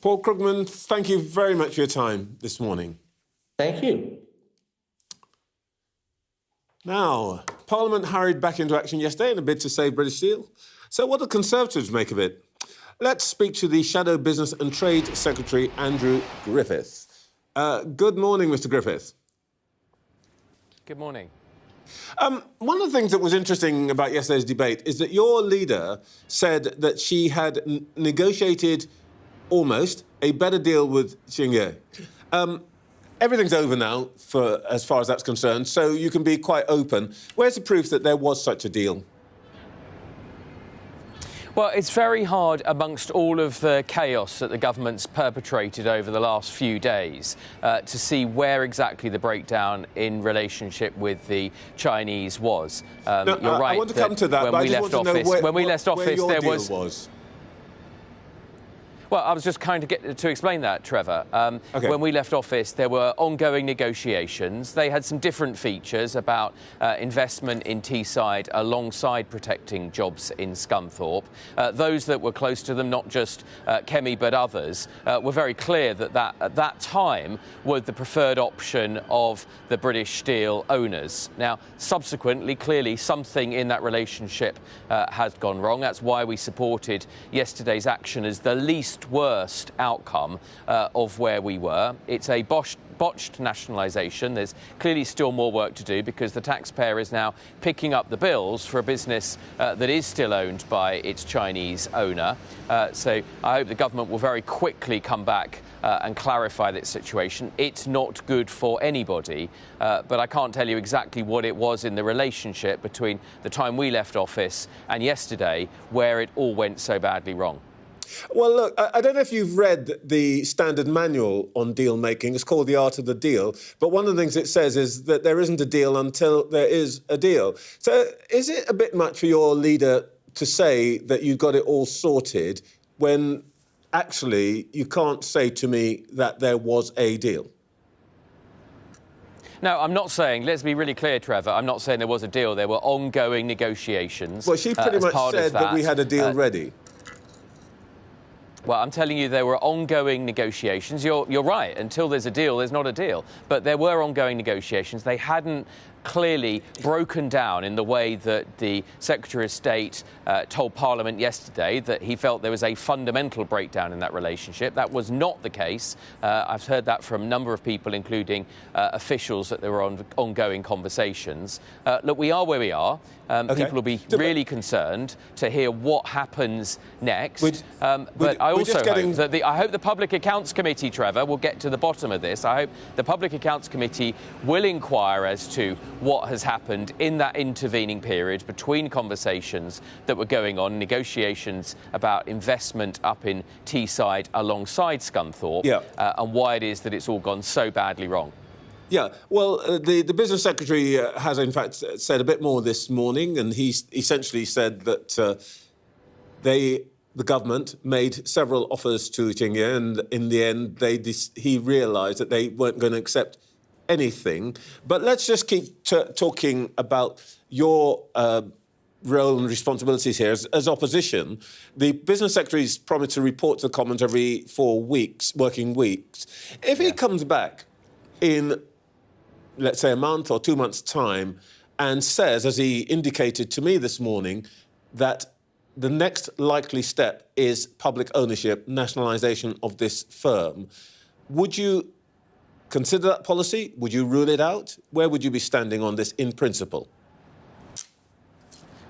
Paul Krugman, thank you very much for your time this morning. Thank you. Now, Parliament hurried back into action yesterday in a bid to save British Steel. So what do Conservatives make of it? Let's speak to the Shadow Business and Trade Secretary, Andrew Griffith. Good morning, Mr. Griffith. Good morning. One of the things that was interesting about yesterday's debate is that your leader said that she had negotiated almost a better deal with Xinjiang. Everything's over now, as far as that's concerned, so you can be quite open. Where's the proof that there was such a deal? Well, it's very hard amongst all of the chaos that the government's perpetrated over the last few days to see where exactly the breakdown in relationship with the Chinese was. No, you're right. I want to come to that, when but we I just left want to office, know when we left office, your there deal was. Well, I was just kind of get to explain that, Trevor. Okay. When we left office, there were ongoing negotiations. They had some different features about investment in Teesside alongside protecting jobs in Scunthorpe. Those that were close to them, not just Kemi but others, were very clear that at that time was the preferred option of the British Steel owners. Now, subsequently, clearly, something in that relationship has gone wrong. That's why we supported yesterday's action as the least worst outcome of where we were. It's a botched nationalisation. There's clearly still more work to do because the taxpayer is now picking up the bills for a business that is still owned by its Chinese owner. So I hope the government will very quickly come back and clarify that situation. It's not good for anybody, but I can't tell you exactly what it was in the relationship between the time we left office and yesterday where it all went so badly wrong. Well, look, I don't know if you've read the standard manual on deal making. It's called The Art of the Deal. But one of the things it says is that there isn't a deal until there is a deal. So is it a bit much for your leader to say that you got it all sorted when actually you can't say to me that there was a deal? No, I'm not saying, let's be really clear, Trevor, I'm not saying there was a deal. There were ongoing negotiations. Well, she pretty much said that we had a deal ready. Well, I'm telling you, there were ongoing negotiations. You're right. Until there's a deal, there's not a deal. But there were ongoing negotiations. They hadn't clearly broken down in the way that the Secretary of State told Parliament yesterday that he felt there was a fundamental breakdown in that relationship. That was not the case. I've heard that from a number of people, including officials, that there were ongoing conversations. Look, we are where we are. Okay. People will be really concerned to hear what happens next. But I also hope that I hope the Public Accounts Committee, Trevor, will get to the bottom of this. I hope the Public Accounts Committee will inquire as to what has happened in that intervening period between conversations that were going on, negotiations about investment up in Teesside alongside Scunthorpe, and why it is that it's all gone so badly wrong. Yeah, well, the business secretary has in fact said a bit more this morning, and he essentially said that the government made several offers to Xingye, and in the end, he realised that they weren't going to accept anything. But let's just keep talking about your role and responsibilities here as opposition. The business secretary's promised to report to the Commons every 4 working weeks. If he comes back in, let's say, a month or 2 months' time and says, as he indicated to me this morning, that the next likely step is public ownership, nationalisation of this firm, would you consider that policy? Would you rule it out? Where would you be standing on this in principle?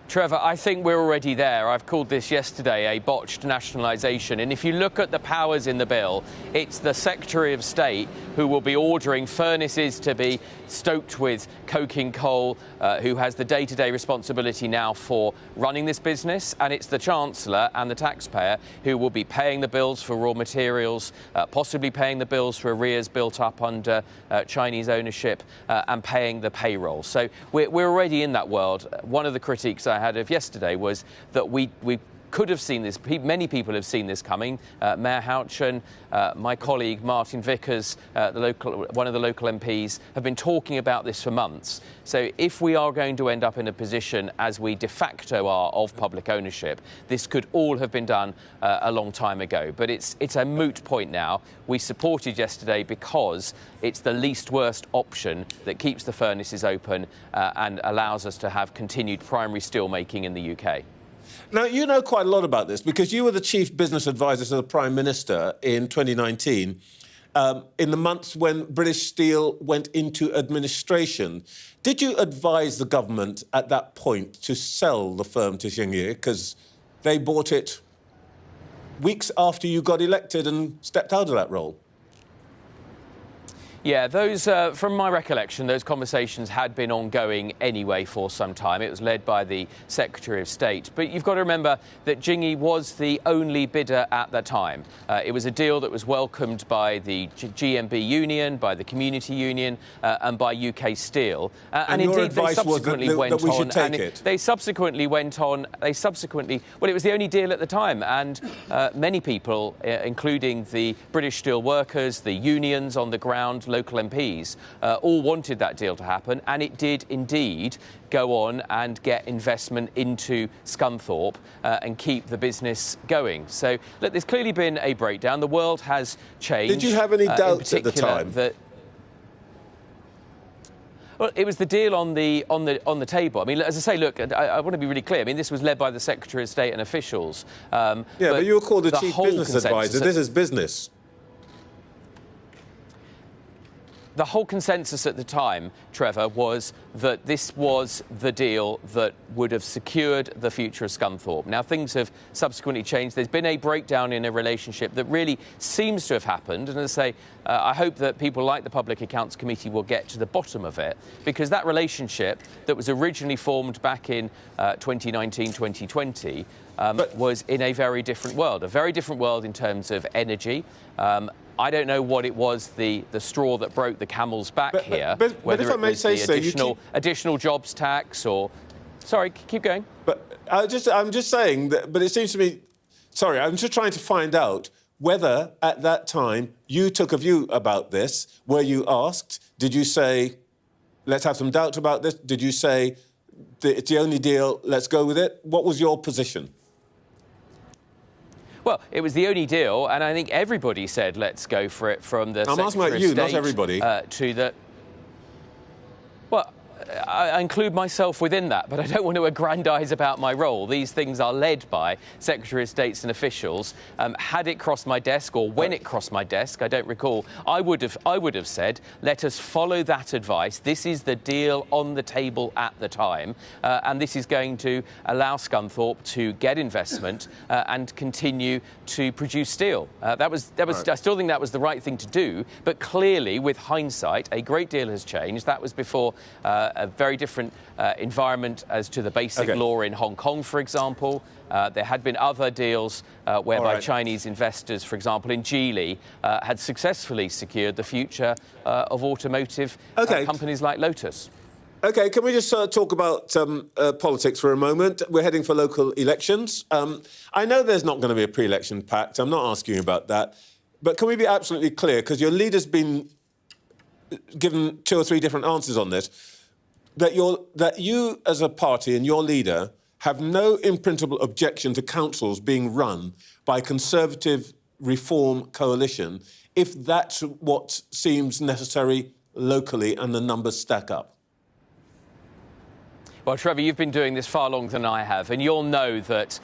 Trevor, I think we're already there. I've called this yesterday a botched nationalisation. And if you look at the powers in the bill, it's the Secretary of State who will be ordering furnaces to be stoked with coking coal, who has the day-to-day responsibility now for running this business. And it's the Chancellor and the taxpayer who will be paying the bills for raw materials, possibly paying the bills for arrears built up under Chinese ownership, and paying the payroll. So we're already in that world. One of the critiques I had of yesterday was that we could have seen this. Many people have seen this coming. Mayor Houchen, my colleague Martin Vickers, one of the local MPs, have been talking about this for months. So if we are going to end up in a position, as we de facto are, of public ownership, this could all have been done a long time ago. But it's a moot point now. We supported yesterday because it's the least worst option that keeps the furnaces open and allows us to have continued primary steel making in the UK. Now, you know quite a lot about this because you were the chief business advisor to the Prime Minister in 2019, in the months when British Steel went into administration. Did you advise the government at that point to sell the firm to Xingye because they bought it weeks after you got elected and stepped out of that role? Yeah, those, from my recollection, those conversations had been ongoing anyway for some time. It was led by the Secretary of State. But you've got to remember that Xingye was the only bidder at that time. It was a deal that was welcomed by the GMB Union, by the Community Union, and by UK Steel. And indeed, they subsequently went on. They subsequently went on. Well, it was the only deal at the time, and many people, including the British Steel workers, the unions on the ground, local MPs, all wanted that deal to happen, and it did indeed go on and get investment into Scunthorpe and keep the business going. So, look, there's clearly been a breakdown. The world has changed. Did you have any doubts at the time? Well, it was the deal on the table. I mean, as I say, look, I want to be really clear. I mean, this was led by the Secretary of State and officials. But you were called the chief business advisor. This is business. The whole consensus at the time, Trevor, was that this was the deal that would have secured the future of Scunthorpe. Now, things have subsequently changed. There's been a breakdown in a relationship that really seems to have happened. And as I say, I hope that people like the Public Accounts Committee will get to the bottom of it, because that relationship that was originally formed back in 2019, 2020, was in a very different world in terms of energy. I don't know what it was, the straw that broke the camel's back here, whether it was the additional jobs tax or... Sorry, keep going. But I'm just saying that, but it seems to me... Sorry, I'm just trying to find out whether at that time you took a view about this. Were you asked? Did you say, let's have some doubt about this? Did you say, it's the only deal, let's go with it? What was your position? Well, it was the only deal, and I think everybody said, let's go for it, from the I'm asking about you, not everybody. To the... Well, I include myself within that, but I don't want to aggrandise about my role. These things are led by Secretary of States and officials. Had it crossed my desk, or when it crossed my desk, I don't recall, I would have said, let us follow that advice. This is the deal on the table at the time, and this is going to allow Scunthorpe to get investment and continue to produce steel. Right. I still think that was the right thing to do, but clearly, with hindsight, a great deal has changed. That was before a very different environment as to the basic law in Hong Kong, for example. There had been other deals whereby Chinese investors, for example, in Geely, had successfully secured the future of automotive companies like Lotus. OK, can we just talk about politics for a moment? We're heading for local elections. I know there's not going to be a pre-election pact. I'm not asking you about that. But can we be absolutely clear, because your leader's been given 2 or 3 different answers on this, that you as a party and your leader have no imprintable objection to councils being run by Conservative Reform coalition if that's what seems necessary locally and the numbers stack up? Well, Trevor, you've been doing this far longer than I have, and you'll know that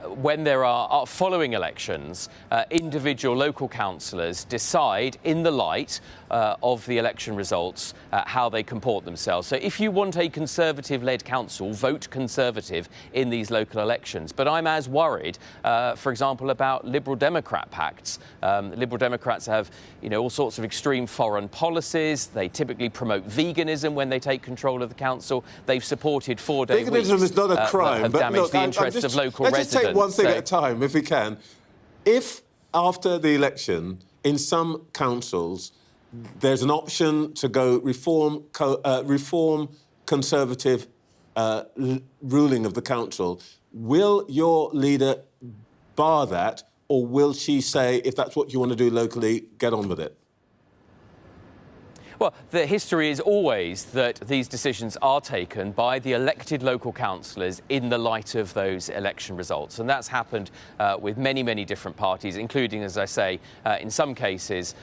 when there are following elections, individual local councillors decide in the light of the election results how they comport themselves. So if you want a Conservative-led council, vote Conservative in these local elections. But I'm as worried, for example, about Liberal Democrat pacts. Liberal Democrats have, all sorts of extreme foreign policies. They typically promote veganism when they take control of the council. They've supported 4-day weeks. Veganism is not a crime, have but damaged look, the interests of local residents. Let's just take one thing at a time, if we can. If, after the election, in some councils, there's an option to go reform Conservative ruling of the council, will your leader bar that, or will she say, if that's what you want to do locally, get on with it? Well, the history is always that these decisions are taken by the elected local councillors in the light of those election results. And that's happened with many, many different parties, including, as I say, in some cases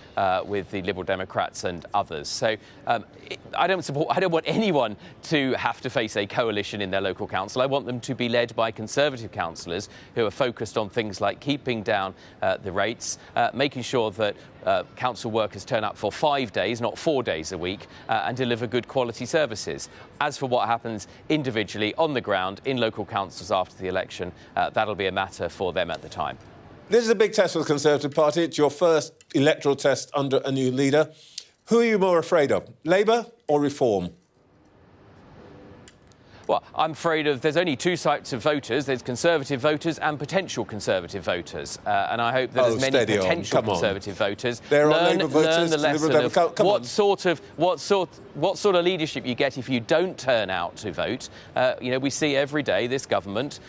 with the Liberal Democrats and others. So I don't want anyone to have to face a coalition in their local council. I want them to be led by Conservative councillors who are focused on things like keeping down the rates, making sure that council workers turn up for 5 days, not 4 days a week, and deliver good quality services. As for what happens individually on the ground in local councils after the election, that'll be a matter for them at the time. This is a big test for the Conservative Party. It's your first electoral test under a new leader. Who are you more afraid of, Labour or Reform? Well, I'm afraid there's only 2 types of voters. There's Conservative voters and potential Conservative voters. And I hope that as many potential Conservative voters learn the lesson of what sort of leadership you get if you don't turn out to vote. We see every day this government,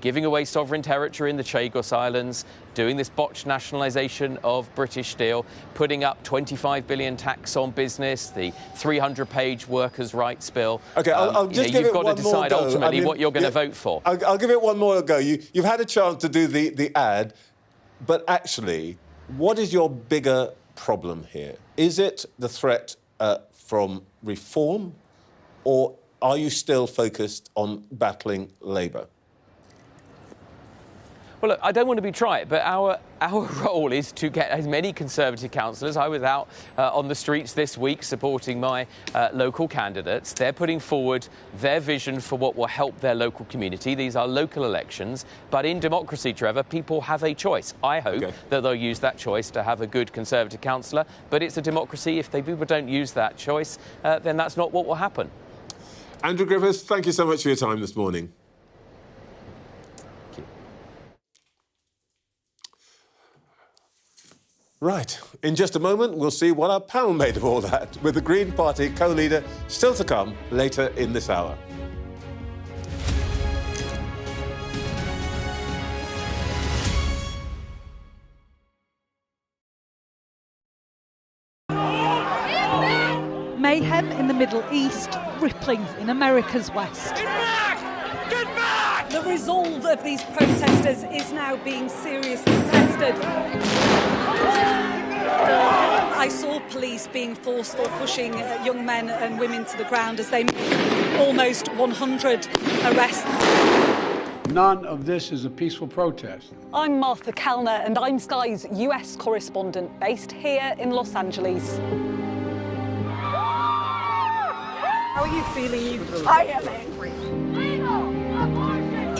giving away sovereign territory in the Chagos Islands, doing this botched nationalisation of British Steel, putting up 25 billion tax on business, the 300-page workers' rights bill. OK, I'll just give it one more go. You've got to decide ultimately what you're going to vote for. I'll give it one more go. You've had a chance to do the ad, but actually, what is your bigger problem here? Is it the threat from Reform, or are you still focused on battling Labour? Well, look, I don't want to be trite, but our role is to get as many Conservative councillors. I was out on the streets this week supporting my local candidates. They're putting forward their vision for what will help their local community. These are local elections. But in democracy, Trevor, people have a choice. I hope that they'll use that choice to have a good Conservative councillor. But it's a democracy. If people don't use that choice, then that's not what will happen. Andrew Griffith, thank you so much for your time this morning. Right. In just a moment, we'll see what our panel made of all that, with the Green Party co-leader still to come later in this hour. Mayhem in the Middle East, rippling in America's West. Get back! Get back! The resolve of these protesters is now being seriously tested. I saw police being forceful, pushing young men and women to the ground as they made almost 100 arrests. None of this is a peaceful protest. I'm Martha Kellner, and I'm Sky's US correspondent based here in Los Angeles. How are you feeling? I am angry.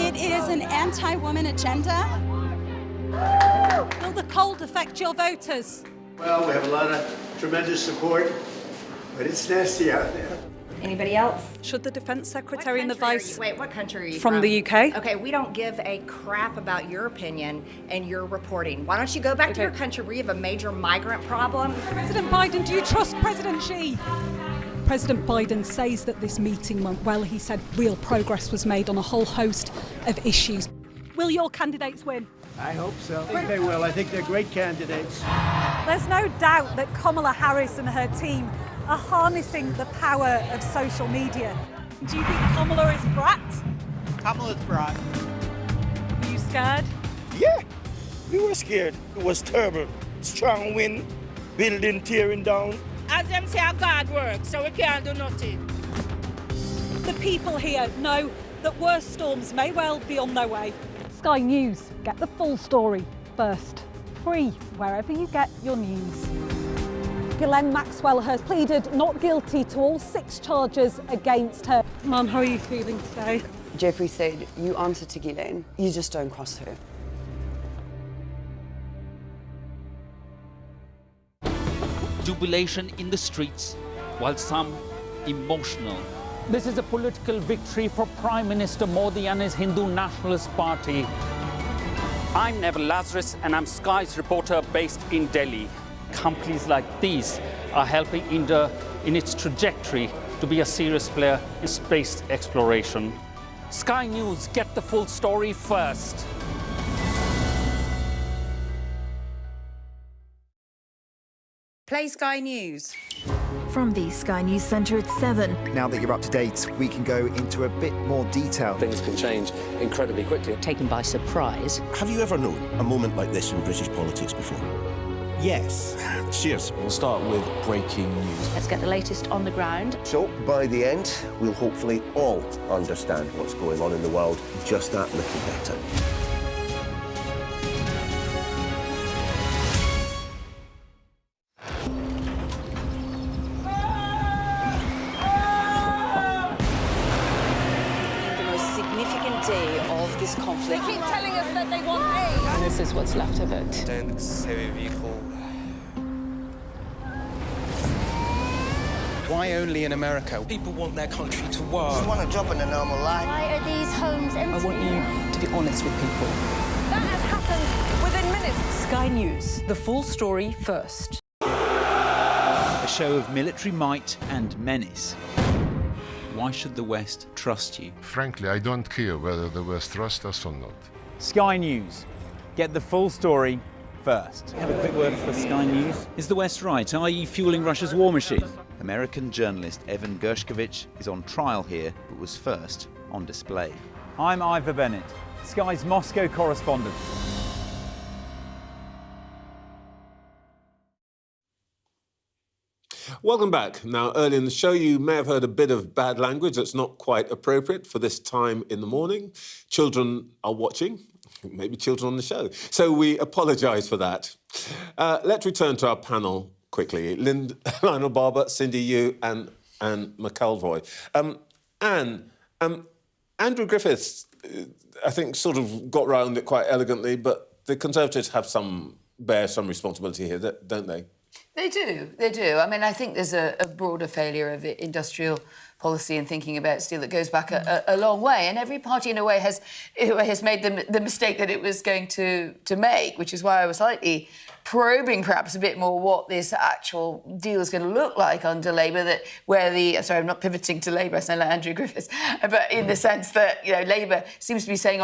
It is an anti-woman agenda. Will the cold affect your voters? Well, we have a lot of tremendous support, but it's nasty out there. Anybody else? Should the Defence Secretary and the Vice... Wait, what country are you from? The UK. Okay, we don't give a crap about your opinion and your reporting. Why don't you go back to your country where you have a major migrant problem? President Biden, do you trust President Xi? President Biden says that this meeting went well. He said real progress was made on a whole host of issues. Will your candidates win? I hope so. I think they will. I think they're great candidates. There's no doubt that Kamala Harris and her team are harnessing the power of social media. Do you think Kamala is brat? Kamala's brat. Are you scared? Yeah, we were scared. It was terrible. Strong wind, building tearing down. As them say, God works, so we can't do nothing. The people here know that worse storms may well be on their way. Sky News, get the full story first. Free wherever you get your news. Ghislaine Maxwell has pleaded not guilty to all 6 charges against her. Mum, how are you feeling today? Jeffrey said, you answer to Ghislaine, you just don't cross her. Jubilation in the streets, while some emotional. This is a political victory for Prime Minister Modi and his Hindu Nationalist Party. I'm Neville Lazarus and I'm Sky's reporter based in Delhi. Companies like these are helping India in its trajectory to be a serious player in space exploration. Sky News, get the full story first. Play Sky News. From the Sky News Centre at 7. Now that you're up to date, we can go into a bit more detail. Things can change incredibly quickly. Taken by surprise. Have you ever known a moment like this in British politics before? Yes. Cheers. We'll start with breaking news. Let's get the latest on the ground. So, by the end, we'll hopefully all understand what's going on in the world just that little better. This conflict. They keep telling us that they want aid. And this is what's left of it. Heavy vehicle. Why only in America? People want their country to work. You want a job in a normal life. Why are these homes empty? I want you to be honest with people. That has happened within minutes. Sky News, the full story first. A show of military might and menace. Why should the West trust you? Frankly, I don't care whether the West trusts us or not. Sky News. Get the full story first. Have a quick word for Sky News. Is the West right? Are you fueling Russia's war machine? American journalist Evan Gershkovich is on trial here, but was first on display. I'm Ivor Bennett, Sky's Moscow correspondent. Welcome back. Now, early in the show, you may have heard a bit of bad language that's not quite appropriate for this time in the morning. Children are watching, maybe children on the show. So we apologise for that. Let's return to our panel quickly. Lionel Barber, Cindy Yu and Anne McElroy. Anne, Andrew Griffith, I think, sort of got round it quite elegantly, but the Conservatives bear some responsibility here, don't they? They do. I mean, I think there's a broader failure of industrial policy and thinking about steel that goes back a long way. And every party, in a way, has made the mistake that it was going to make, which is why I was slightly probing perhaps a bit more what this actual deal is going to look like under Labour, sorry, I'm not pivoting to Labour, I sound like Andrew Griffiths, but in the sense that, Labour seems to be saying,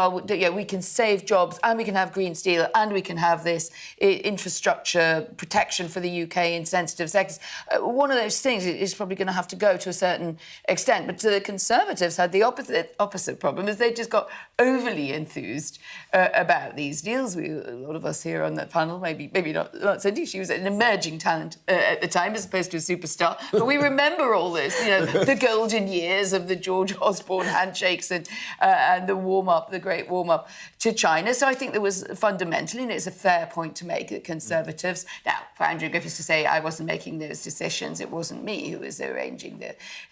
we can save jobs and we can have green steel and we can have this infrastructure protection for the UK in sensitive sectors. One of those things is probably going to have to go to a certain extent, but the Conservatives had the opposite problem, is they just got overly enthused about these deals. A lot of us here on the panel, maybe not Cindy, she was an emerging talent at the time as opposed to a superstar. But we remember all this, the golden years of the George Osborne handshakes and the great warm-up to China. So I think there was fundamentally, and it's a fair point to make, that Conservatives... Now, for Andrew Griffiths to say I wasn't making those decisions, it wasn't me who was arranging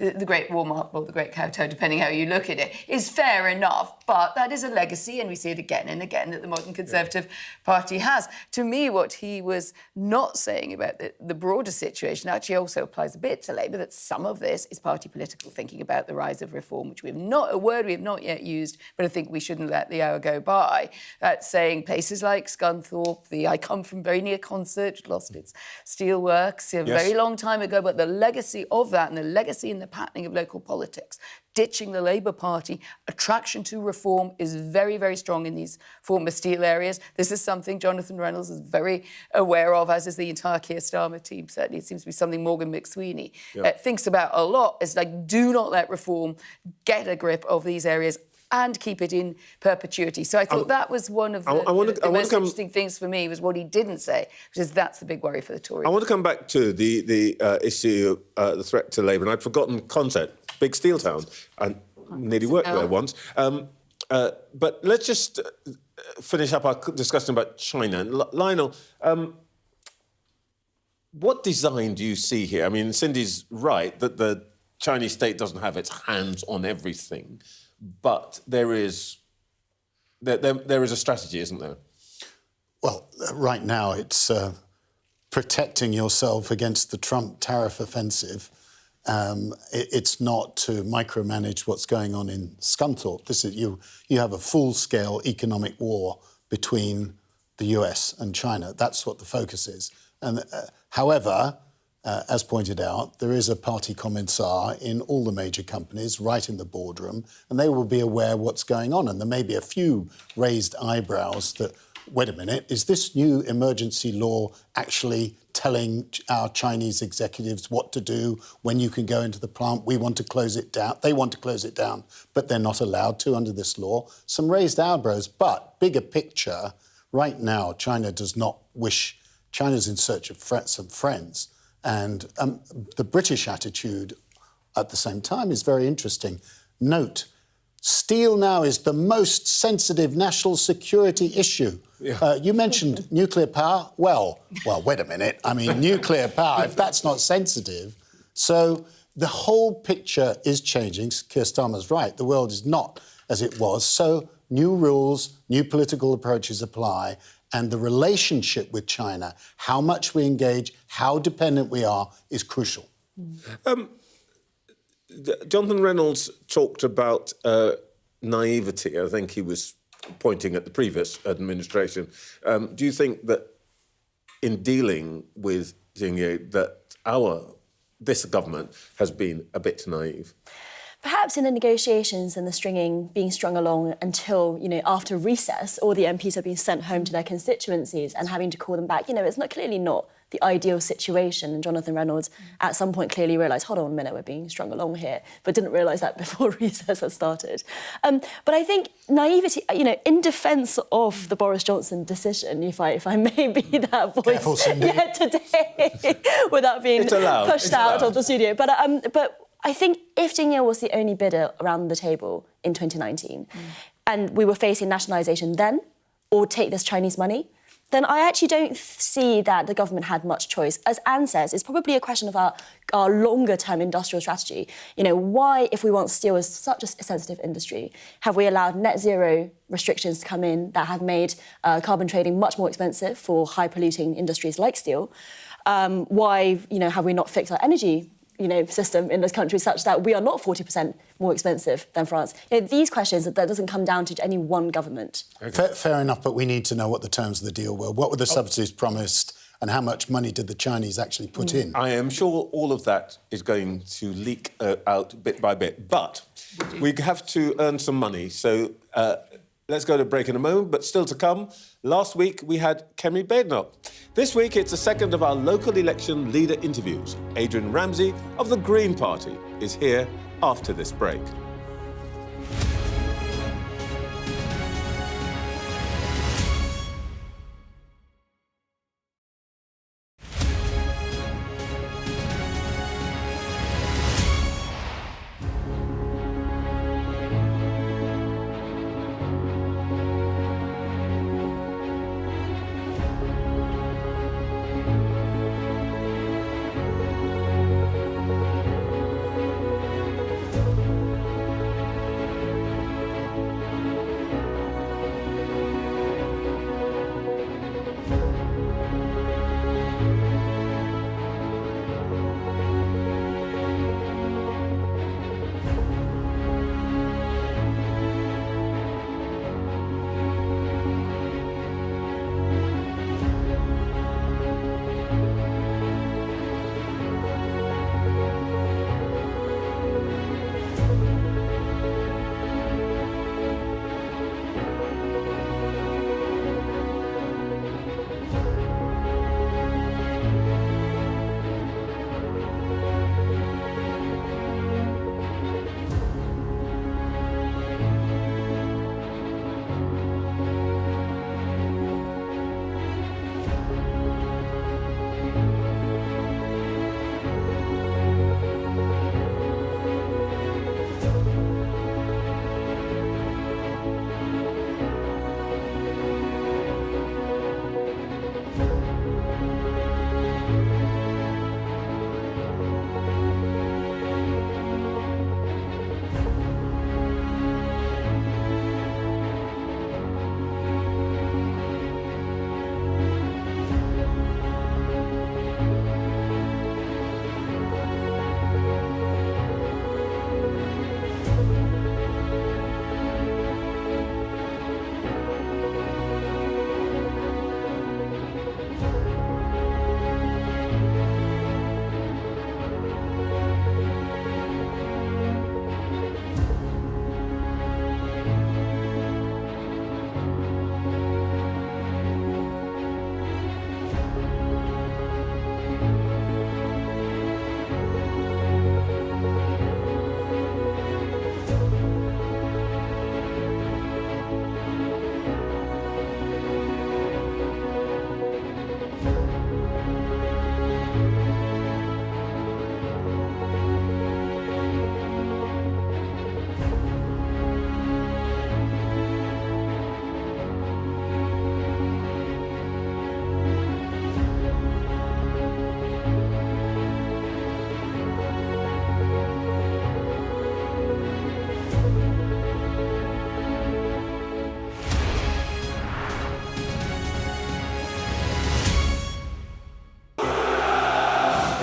the great great warm-up or the great kowtow, depending how you look at it, is fair enough. But that is a legacy, and we see it again and again, that the modern Conservative Party has. To me, what he was not saying about the broader situation actually also applies a bit to Labour, that some of this is party political thinking about the rise of reform, which we have not yet used, but I think we shouldn't let the hour go by. That's saying places like Scunthorpe, I come from very near Concert, lost its steelworks a very long time ago, but the legacy of that and the legacy in the patterning of local politics, ditching the Labour Party, attraction to reform is very, very strong in these former steel areas. This is something Jonathan Reynolds is very aware of, as is the entire Keir Starmer team. Certainly, it seems to be something Morgan McSweeney thinks about a lot. It's like, do not let reform get a grip of these areas and keep it in perpetuity. So I thought that was one of the most interesting things for me, was what he didn't say, which is that's the big worry for the Tories. I want to come back to the issue, the threat to Labour, and I'd forgotten Consett, big steel town. I nearly worked there once. But let's just finish up our discussion about China. Lionel, what design do you see here? I mean, Cindy's right that the Chinese state doesn't have its hands on everything, but there is a strategy, isn't there? Well, right now it's protecting yourself against the Trump tariff offensive. It's not to micromanage what's going on in Scunthorpe. This is you have a full-scale economic war between the US and China. That's what the focus is. And however, as pointed out, there is a party commissar in all the major companies, right in the boardroom, and they will be aware what's going on. And there may be a few raised eyebrows that, wait a minute, is this new emergency law actually telling our Chinese executives what to do, when you can go into the plant? We want to close it down. They want to close it down, but they're not allowed to under this law. Some raised eyebrows, but bigger picture, right now, China does not wish... China's in search of some friends. And the British attitude at the same time is very interesting. Note, steel now is the most sensitive national security issue. Yeah. You mentioned nuclear power. Well, wait a minute. I mean, nuclear power, if that's not sensitive. So the whole picture is changing. Keir Starmer's right. The world is not as it was. So new rules, new political approaches apply. And the relationship with China, how much we engage, how dependent we are, is crucial. Jonathan Reynolds talked about naivety. I think he was pointing at the previous administration. Do you think that in dealing with Xinye that this government has been a bit naive? Perhaps in the negotiations and the being strung along until, after recess, all the MPs have been sent home to their constituencies and having to call them back. It's clearly not the ideal situation. And Jonathan Reynolds at some point clearly realised, hold on a minute, we're being strung along here, but didn't realise that before recess had started. But I think naivety, in defence of the Boris Johnson decision, if I may be that voice today, without being pushed out of the studio. But I think if Xinye was the only bidder around the table in 2019 and we were facing nationalisation then, or take this Chinese money, then I actually don't see that the government had much choice. As Anne says, it's probably a question of our longer-term industrial strategy. Why, if we want steel as such a sensitive industry, have we allowed net zero restrictions to come in that have made carbon trading much more expensive for high-polluting industries like steel? Why, have we not fixed our energy system in this country such that we are not 40% more expensive than France? These questions, that doesn't come down to any one government. Okay. Fair enough, but we need to know what the terms of the deal were. What were the subsidies promised and how much money did the Chinese actually put in? I am sure all of that is going to leak out bit by bit, but we have to earn some money. So let's go to break in a moment, but still to come, last week we had Kemi Badenoch. This week it's the second of our local election leader interviews. Adrian Ramsay of the Green Party is here after this break.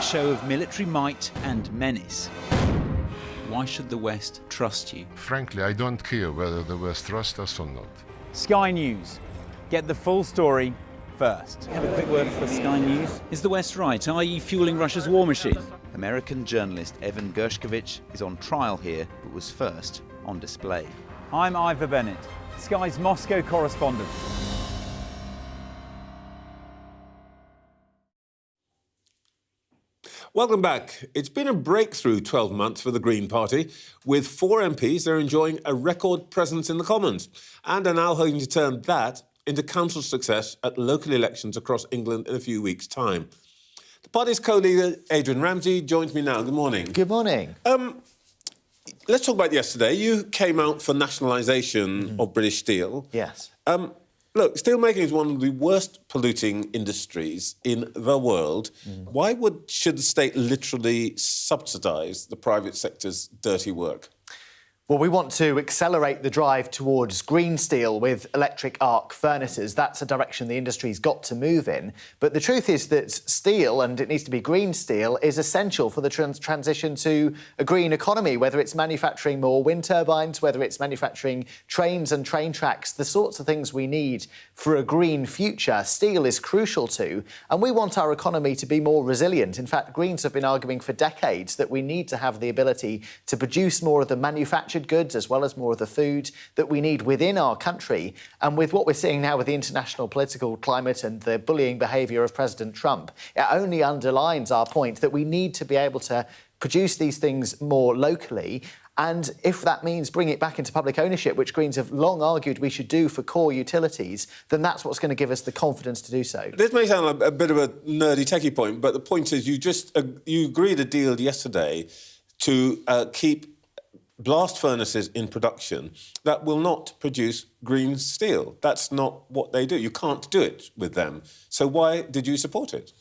show of military might and menace. Why should the West trust you? Frankly, I don't care whether the West trusts us or not. Sky News. Get the full story first. Have a quick word for Sky News. Is the West right, i.e. fueling Russia's war machine? American journalist Evan Gershkovich is on trial here, but was first on display. I'm Ivor Bennett, Sky's Moscow correspondent. Welcome back. It's been a breakthrough 12 months for the Green Party. With 4 MPs, they're enjoying a record presence in the Commons and are now hoping to turn that into council success at local elections across England in a few weeks' time. The party's co-leader, Adrian Ramsay, joins me now. Good morning. Good morning. Let's talk about yesterday. You came out for nationalisation of British steel. Yes. Look, steelmaking is one of the worst polluting industries in the world. Why should the state literally subsidise the private sector's dirty work? Well, we want to accelerate the drive towards green steel with electric arc furnaces. That's a direction the industry's got to move in. But the truth is that steel, and it needs to be green steel, is essential for the transition to a green economy, whether it's manufacturing more wind turbines, whether it's manufacturing trains and train tracks, the sorts of things we need for a green future. Steel is crucial to, and we want our economy to be more resilient. In fact, Greens have been arguing for decades that we need to have the ability to produce more of the manufactured goods as well as more of the food that we need within our country. And with what we're seeing now with the international political climate and the bullying behaviour of President Trump, it only underlines our point that we need to be able to produce these things more locally. And if that means bring it back into public ownership, which Greens have long argued we should do for core utilities, then that's what's going to give us the confidence to do so. This may sound like a bit of a nerdy techie point, but the point is you agreed a deal yesterday to keep blast furnaces in production that will not produce green steel. That's not what they do. You can't do it with them. So why did you support it?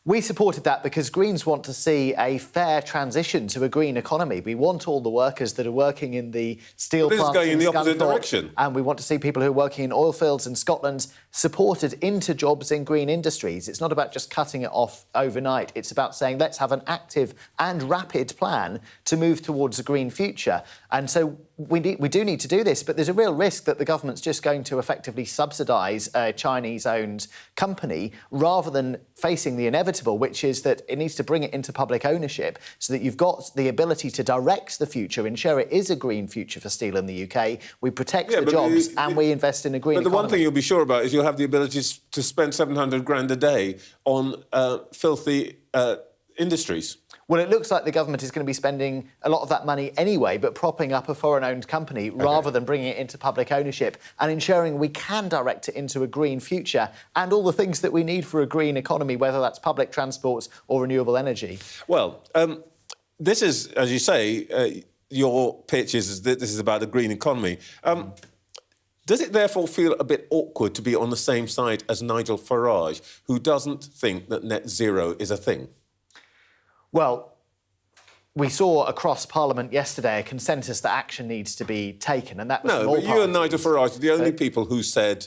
We supported that because Greens want to see a fair transition to a green economy. We want all the workers that are working in the steel plants going in the opposite Scunthorpe, direction. and we want to see people who are working in oil fields in Scotland supported into jobs in green industries. It's not about just cutting it off overnight. It's about saying let's have an active and rapid plan to move towards a green future. And so we do need to do this, but there's a real risk that the government's just going to effectively subsidise a Chinese-owned company rather than facing the inevitable, which is that it needs to bring it into public ownership so that you've got the ability to direct the future, ensure it is a green future for steel in the UK. We protect the jobs and we invest in a green economy. But the one thing you'll be sure about is you'll have the ability to spend 700 grand a day on filthy industries. Well, it looks like the government is going to be spending a lot of that money anyway, but propping up a foreign-owned company rather than bringing it into public ownership and ensuring we can direct it into a green future and all the things that we need for a green economy, whether that's public transport or renewable energy. Well, this is, as you say, your pitch is that this is about a green economy. Does it therefore feel a bit awkward to be on the same side as Nigel Farage, who doesn't think that net zero is a thing? Well, we saw across Parliament yesterday a consensus that action needs to be taken, and that was from all but you and Nigel Farage are the only people who said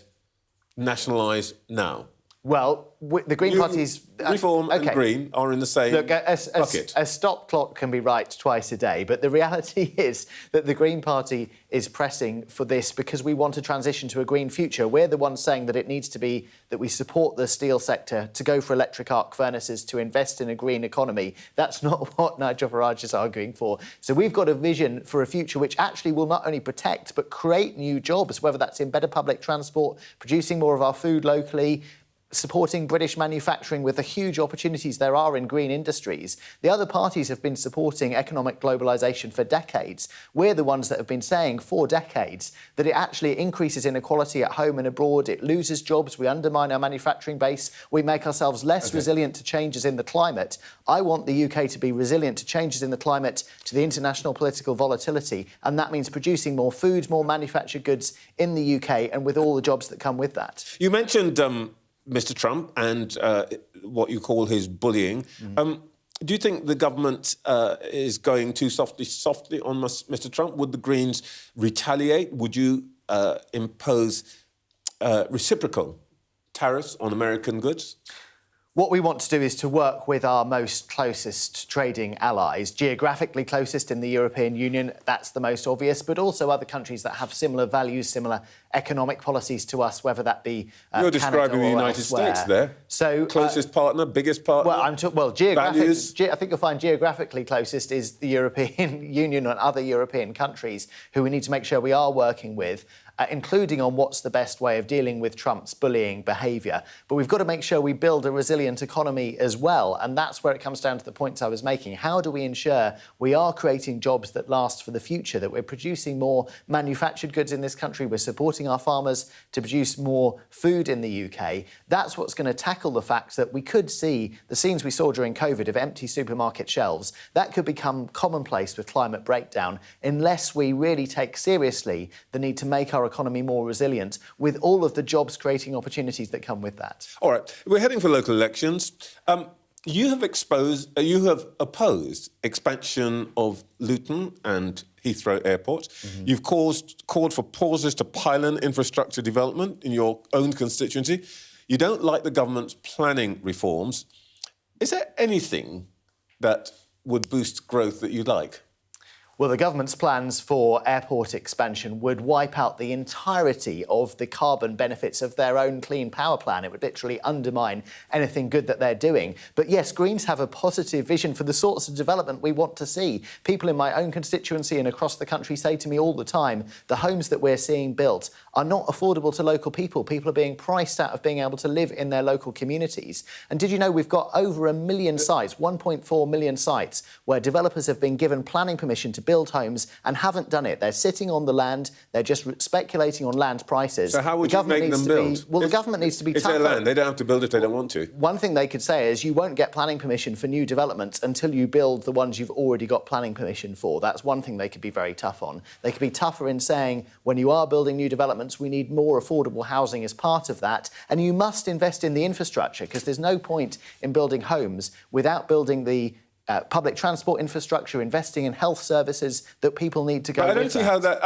nationalise now. Well, the Green Party's... Reform and Green are in the same bucket. A stop clock can be right twice a day, but the reality is that the Green Party is pressing for this because we want to transition to a green future. We're the ones saying that it needs to be that we support the steel sector to go for electric arc furnaces, to invest in a green economy. That's not what Nigel Farage is arguing for. So we've got a vision for a future which actually will not only protect but create new jobs, whether that's in better public transport, producing more of our food locally, supporting British manufacturing with the huge opportunities there are in green industries. The other parties have been supporting economic globalisation for decades. We're the ones that have been saying for decades that it actually increases inequality at home and abroad, it loses jobs, we undermine our manufacturing base, we make ourselves less resilient to changes in the climate. I want the UK to be resilient to changes in the climate, to the international political volatility, and that means producing more food, more manufactured goods in the UK and with all the jobs that come with that. You mentioned Mr. Trump and what you call his bullying. Do you think the government is going too softly on Mr. Trump? Would the Greens retaliate? Would you impose reciprocal tariffs on American goods? What we want to do is to work with our most closest trading allies, geographically closest in the European Union, that's the most obvious, but also other countries that have similar values, similar economic policies to us, whether that be You're describing the United States there. So closest partner, biggest partner. Geographically, I think you'll find geographically closest is the European Union and other European countries who we need to make sure we are working with, including on what's the best way of dealing with Trump's bullying behaviour. But we've got to make sure we build a resilient economy as well, and that's where it comes down to the points I was making. How do we ensure we are creating jobs that last for the future, that we're producing more manufactured goods in this country, we're supporting our farmers to produce more food in the UK? That's what's going to tackle the fact that we could see the scenes we saw during COVID of empty supermarket shelves. That could become commonplace with climate breakdown unless we really take seriously the need to make our economy more resilient with all of the jobs-creating opportunities that come with that. All right, we're heading for local elections. You have opposed expansion of Luton and Heathrow airports. Mm-hmm. You've called for pauses to pylon infrastructure development in your own constituency. You don't like the government's planning reforms. Is there anything that would boost growth that you like? Well, the government's plans for airport expansion would wipe out the entirety of the carbon benefits of their own clean power plan. It would literally undermine anything good that they're doing. But yes, Greens have a positive vision for the sorts of development we want to see. People in my own constituency and across the country say to me all the time, the homes that we're seeing built are not affordable to local people. People are being priced out of being able to live in their local communities. And did you know we've got over 1 million sites, 1.4 million sites, where developers have been given planning permission to build homes and haven't done it. They're sitting on the land, they're just speculating on land prices. So how would you make them build? The government needs to be tougher. It's their land, they don't have to build if they don't want to. One thing they could say is you won't get planning permission for new developments until you build the ones you've already got planning permission for. That's one thing they could be very tough on. They could be tougher in saying when you are building new developments, we need more affordable housing as part of that, and you must invest in the infrastructure because there's no point in building homes without building the public transport infrastructure, investing in health services that people need to go. But I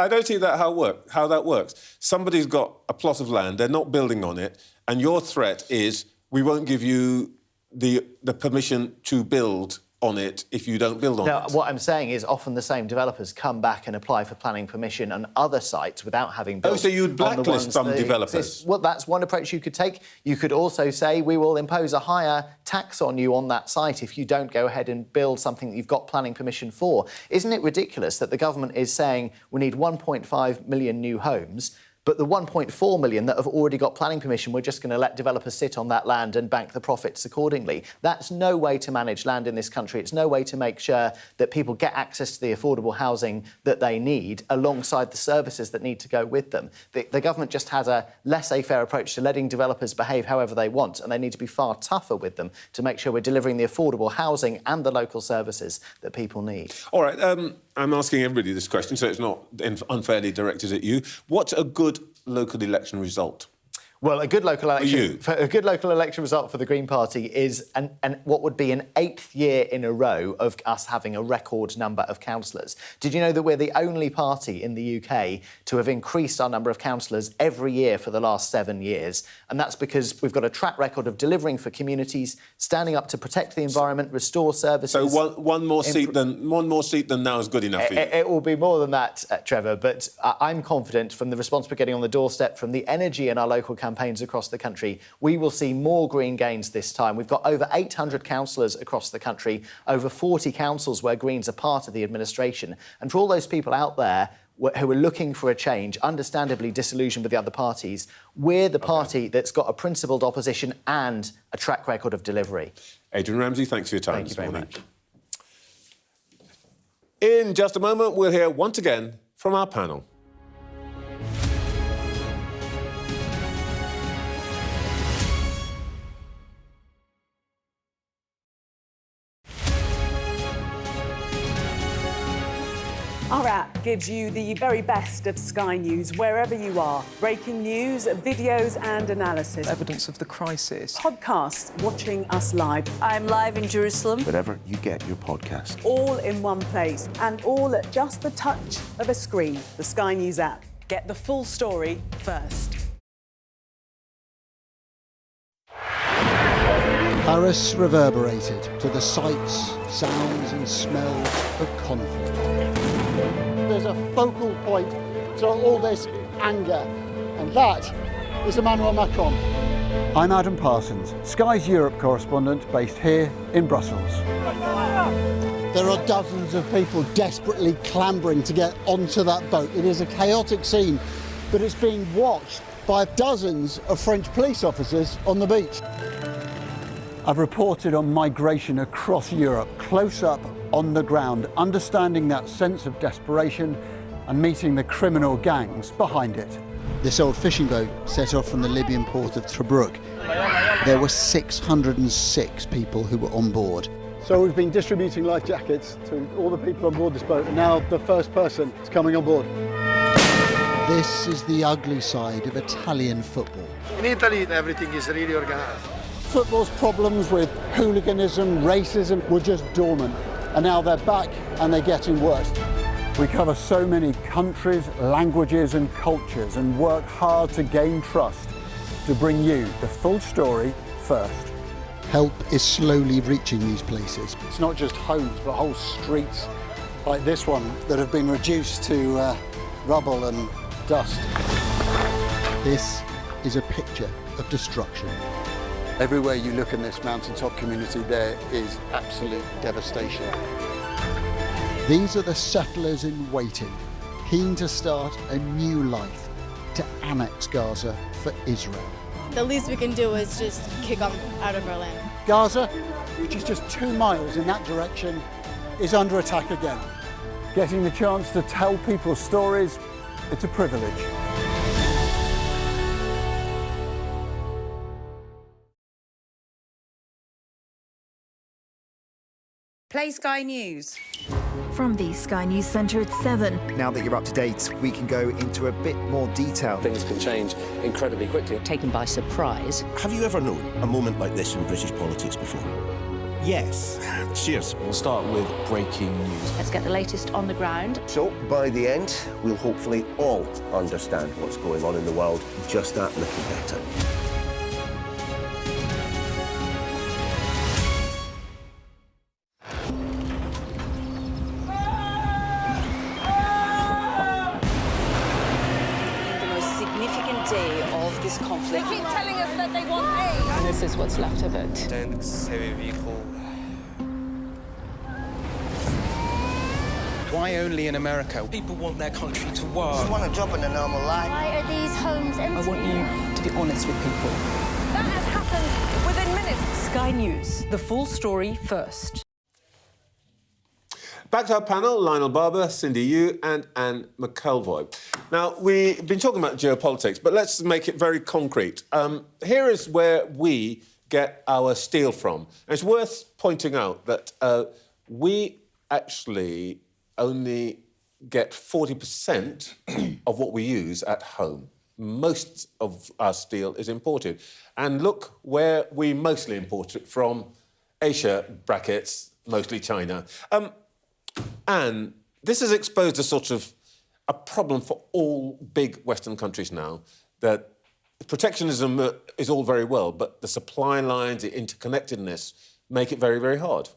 don't see how that works. Somebody's got a plot of land, they're not building on it, and your threat is we won't give you the permission to build on it if you don't build on it. Now, what I'm saying is often the same developers come back and apply for planning permission on other sites without having built. Oh, so you'd blacklist some developers? Well, that's one approach you could take. You could also say we will impose a higher tax on you on that site if you don't go ahead and build something that you've got planning permission for. Isn't it ridiculous that the government is saying we need 1.5 million new homes, but the 1.4 million that have already got planning permission, we're just going to let developers sit on that land and bank the profits accordingly? That's no way to manage land in this country. It's no way to make sure that people get access to the affordable housing that they need alongside the services that need to go with them. The government just has a laissez-faire approach to letting developers behave however they want, and they need to be far tougher with them to make sure we're delivering the affordable housing and the local services that people need. All right, I'm asking everybody this question, so it's not unfairly directed at you. What's a good local election result? Well, a good local election result for the Green Party is what would be an 8th year in a row of us having a record number of councillors. Did you know that we're the only party in the UK to have increased our number of councillors every year for the last 7 years? And that's because we've got a track record of delivering for communities, standing up to protect the environment, restore services. So one more seat than now is good enough for you? It will be more than that, Trevor, but I'm confident from the response we're getting on the doorstep, from the energy in our local campaigns across the country, we will see more Green gains this time. We've got over 800 councillors across the country, over 40 councils where Greens are part of the administration. And for all those people out there who are looking for a change, understandably disillusioned with the other parties, we're the party that's got a principled opposition and a track record of delivery. Adrian Ramsay, thanks for your time this morning. Thank you very much. In just a moment, we'll hear once again from our panel. Our app gives you the very best of Sky News wherever you are. Breaking news, videos and analysis. Evidence of the crisis. Podcasts, watching us live. I'm live in Jerusalem. Wherever you get your podcast. All in one place and all at just the touch of a screen. The Sky News app. Get the full story first. Paris reverberated to the sights, sounds and smells of conflict. There's a focal point to all this anger, and that is Emmanuel Macron. I'm Adam Parsons, Sky's Europe correspondent based here in Brussels. There are dozens of people desperately clambering to get onto that boat. It is a chaotic scene, but it's being watched by dozens of French police officers on the beach. I've reported on migration across Europe, close up on the ground, understanding that sense of desperation and meeting the criminal gangs behind it. This old fishing boat set off from the Libyan port of Tobruk. There were 606 people who were on board. So we've been distributing life jackets to all the people on board this boat, and now the first person is coming on board. This is the ugly side of Italian football. In Italy, everything is really organized. Football's problems with hooliganism, racism were just dormant, and now they're back and they're getting worse. We cover so many countries, languages and cultures and work hard to gain trust to bring you the full story first. Help is slowly reaching these places. It's not just homes, but whole streets like this one that have been reduced to rubble and dust. This is a picture of destruction. Everywhere you look in this mountaintop community, there is absolute devastation. These are the settlers in waiting, keen to start a new life, to annex Gaza for Israel. The least we can do is just kick them out of our land. Gaza, which is just 2 miles in that direction, is under attack again. Getting the chance to tell people's stories, it's a privilege. Play Sky News. From the Sky News Centre at 7. Now that you're up to date, we can go into a bit more detail. Things can change incredibly quickly. Taken by surprise. Have you ever known a moment like this in British politics before? Yes. Cheers. We'll start with breaking news. Let's get the latest on the ground. So, by the end, we'll hopefully all understand what's going on in the world just that little better. Day of this conflict. They keep telling us that they want aid. And this is what's left of it. Heavy vehicle. Why only in America? People want their country to work. Just want a job in a normal life. Why are these homes empty? I want you to be honest with people. That has happened within minutes. Sky News, the full story first. Back to our panel, Lionel Barber, Cindy Yu and Anne McElvoy. Now, we've been talking about geopolitics, but let's make it very concrete. Here is where we get our steel from. And it's worth pointing out that we actually only get 40% of what we use at home. Most of our steel is imported. And look where we mostly import it from. Asia, brackets, mostly China. And this has exposed a problem for all big Western countries now, that protectionism is all very well, but the supply lines, the interconnectedness, make it very, very hard.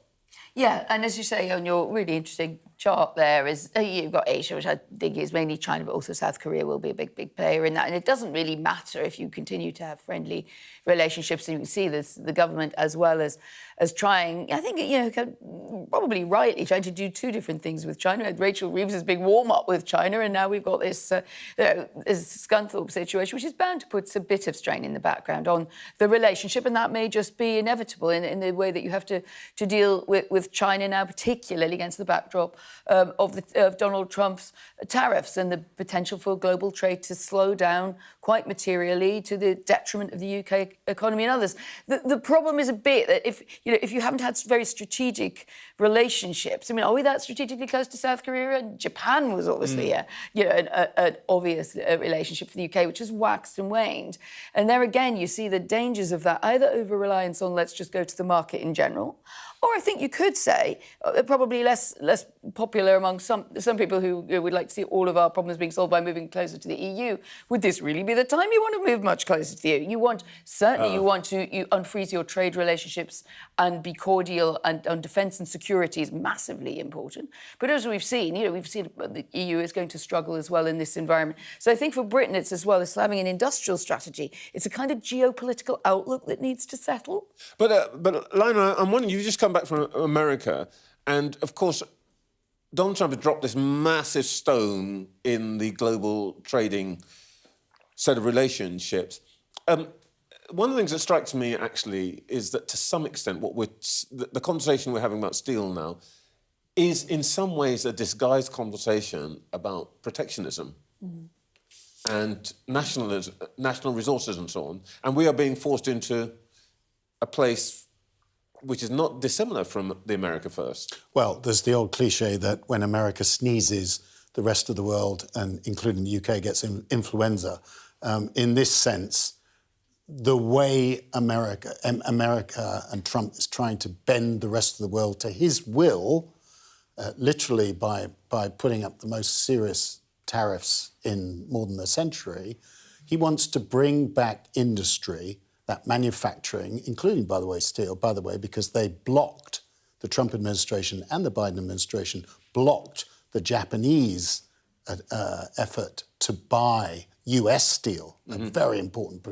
Yeah, and as you say on your really interesting chart there is you've got Asia, which I think is mainly China, but also South Korea will be a big player in that. And it doesn't really matter if you continue to have friendly relationships. And you can see this, the government as well as trying, I think, probably rightly trying to do two different things with China. Rachel Reeves' big warm-up with China, and now we've got this Scunthorpe situation, which is bound to put a bit of strain in the background on the relationship, and that may just be inevitable in the way that you have to deal with China now, particularly against the backdrop of Donald Trump's tariffs and the potential for global trade to slow down quite materially to the detriment of the UK economy and others. The problem is a bit that if you haven't had very strategic relationships, I mean, are we that strategically close to South Korea? And Japan was obviously an obvious relationship for the UK, which has waxed and waned. And there again, you see the dangers of that, either over-reliance on let's just go to the market in general, Or I think you could say, probably less popular among some people who would like to see all of our problems being solved by moving closer to the EU. Would this really be the time you want to move much closer to the EU? You want to unfreeze your trade relationships and be cordial, and on defence and security is massively important. But as we've seen, the EU is going to struggle as well in this environment. So I think for Britain, it's as well as having an industrial strategy, it's a kind of geopolitical outlook that needs to settle. But Lionel, I'm wondering, you've just come back from America, and of course, Donald Trump has dropped this massive stone in the global trading set of relationships. One of the things that strikes me, actually, is that to some extent, the conversation we're having about steel now is in some ways a disguised conversation about protectionism and national resources and so on. And we are being forced into a place which is not dissimilar from the America First. Well, there's the old cliche that when America sneezes, the rest of the world, and including the UK, gets influenza. In this sense, the way America and Trump is trying to bend the rest of the world to his will, literally by putting up the most serious tariffs in more than a century, he wants to bring back industry, that manufacturing, including, by the way, steel, because they blocked, the Trump administration and the Biden administration blocked the Japanese effort to buy US steel, very important.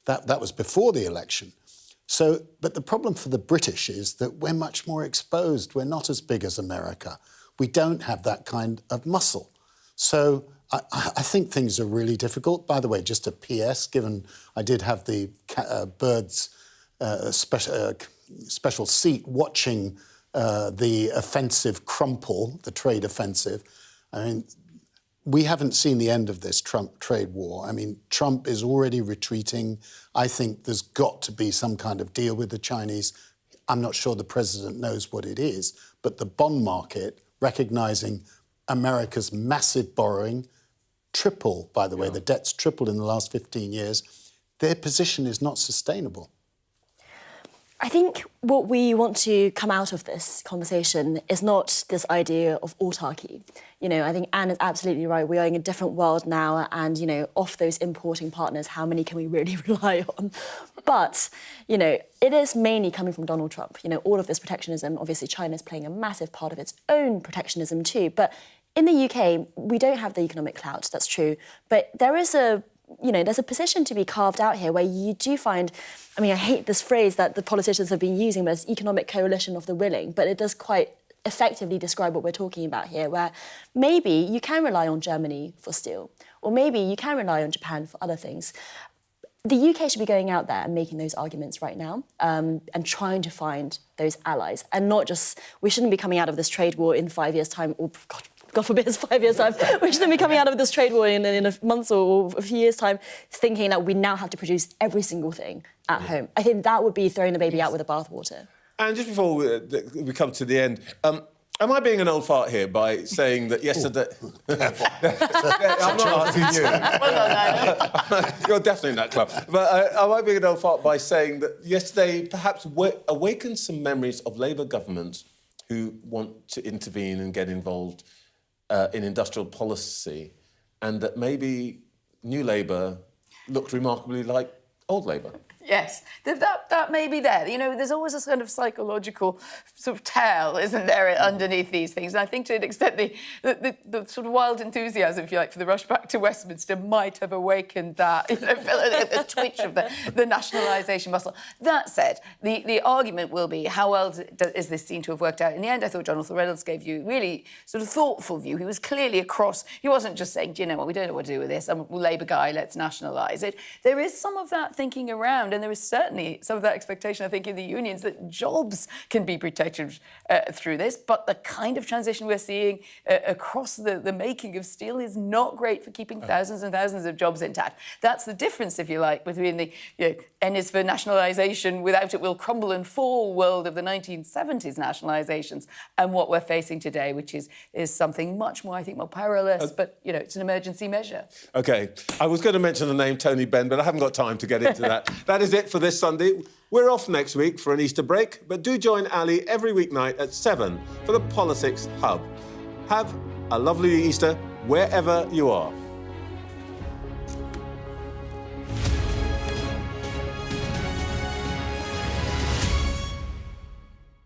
That was before the election. So, but the problem for the British is that we're much more exposed. We're not as big as America. We don't have that kind of muscle. So I think things are really difficult. By the way, just a PS, given I did have the Birds special seat watching the offensive crumple, the trade offensive. I mean, we haven't seen the end of this Trump trade war. I mean, Trump is already retreating. I think there's got to be some kind of deal with the Chinese. I'm not sure the president knows what it is, but the bond market, recognising America's massive borrowing, triple, by the way, the debt's tripled in the last 15 years, their position is not sustainable. I think what we want to come out of this conversation is not this idea of autarky. I think Anne is absolutely right. We are in a different world now, and, off those importing partners, how many can we really rely on? But, it is mainly coming from Donald Trump. All of this protectionism, obviously China is playing a massive part of its own protectionism too. But in the UK, we don't have the economic clout, that's true. But there is there's a position to be carved out here where you do find, I hate this phrase that the politicians have been using, but it's economic coalition of the willing, but it does quite effectively describe what we're talking about here, where maybe you can rely on Germany for steel, or maybe you can rely on Japan for other things. The UK should be going out there and making those arguments right now, and trying to find those allies, and not just, we shouldn't be coming out of this trade war in 5 years' time, or God forbid it's 5 years' time, we shouldn't be coming out of this trade war in a month or a few years' time thinking that we now have to produce every single thing at home. I think that would be throwing the baby out with the bathwater. And just before we come to the end, am I being an old fart here by saying that yesterday... I'm not asking you. You're definitely in that club. But am I being an old fart by saying that yesterday perhaps awakened some memories of Labour governments who want to intervene and get involved in industrial policy, and that maybe New Labour looked remarkably like old Labour? Yes, that may be there. There's always a kind of psychological sort of tale, isn't there, underneath these things? And I think to an extent the sort of wild enthusiasm, if you like, for the rush back to Westminster might have awakened that, the twitch of the nationalisation muscle. That said, the argument will be, how well is this seen to have worked out? In the end, I thought Jonathan Reynolds gave you a really sort of thoughtful view. He was clearly across. He wasn't just saying, do you know what, we don't know what to do with this. I'm a Labour guy, let's nationalise it. There is some of that thinking around. And there is certainly some of that expectation, I think, in the unions that jobs can be protected through this. But the kind of transition we're seeing across the making of steel is not great for keeping thousands and thousands of jobs intact. That's the difference, if you like, between the N is for nationalisation, without it will crumble and fall world of the 1970s nationalisations and what we're facing today, which is something much more, I think, more perilous. But, it's an emergency measure. OK. I was going to mention the name Tony Benn, but I haven't got time to get into that. That is it for this Sunday. We're off next week for an Easter break, but do join Ali every weeknight at 7 for the Politics Hub. Have a lovely Easter wherever you are.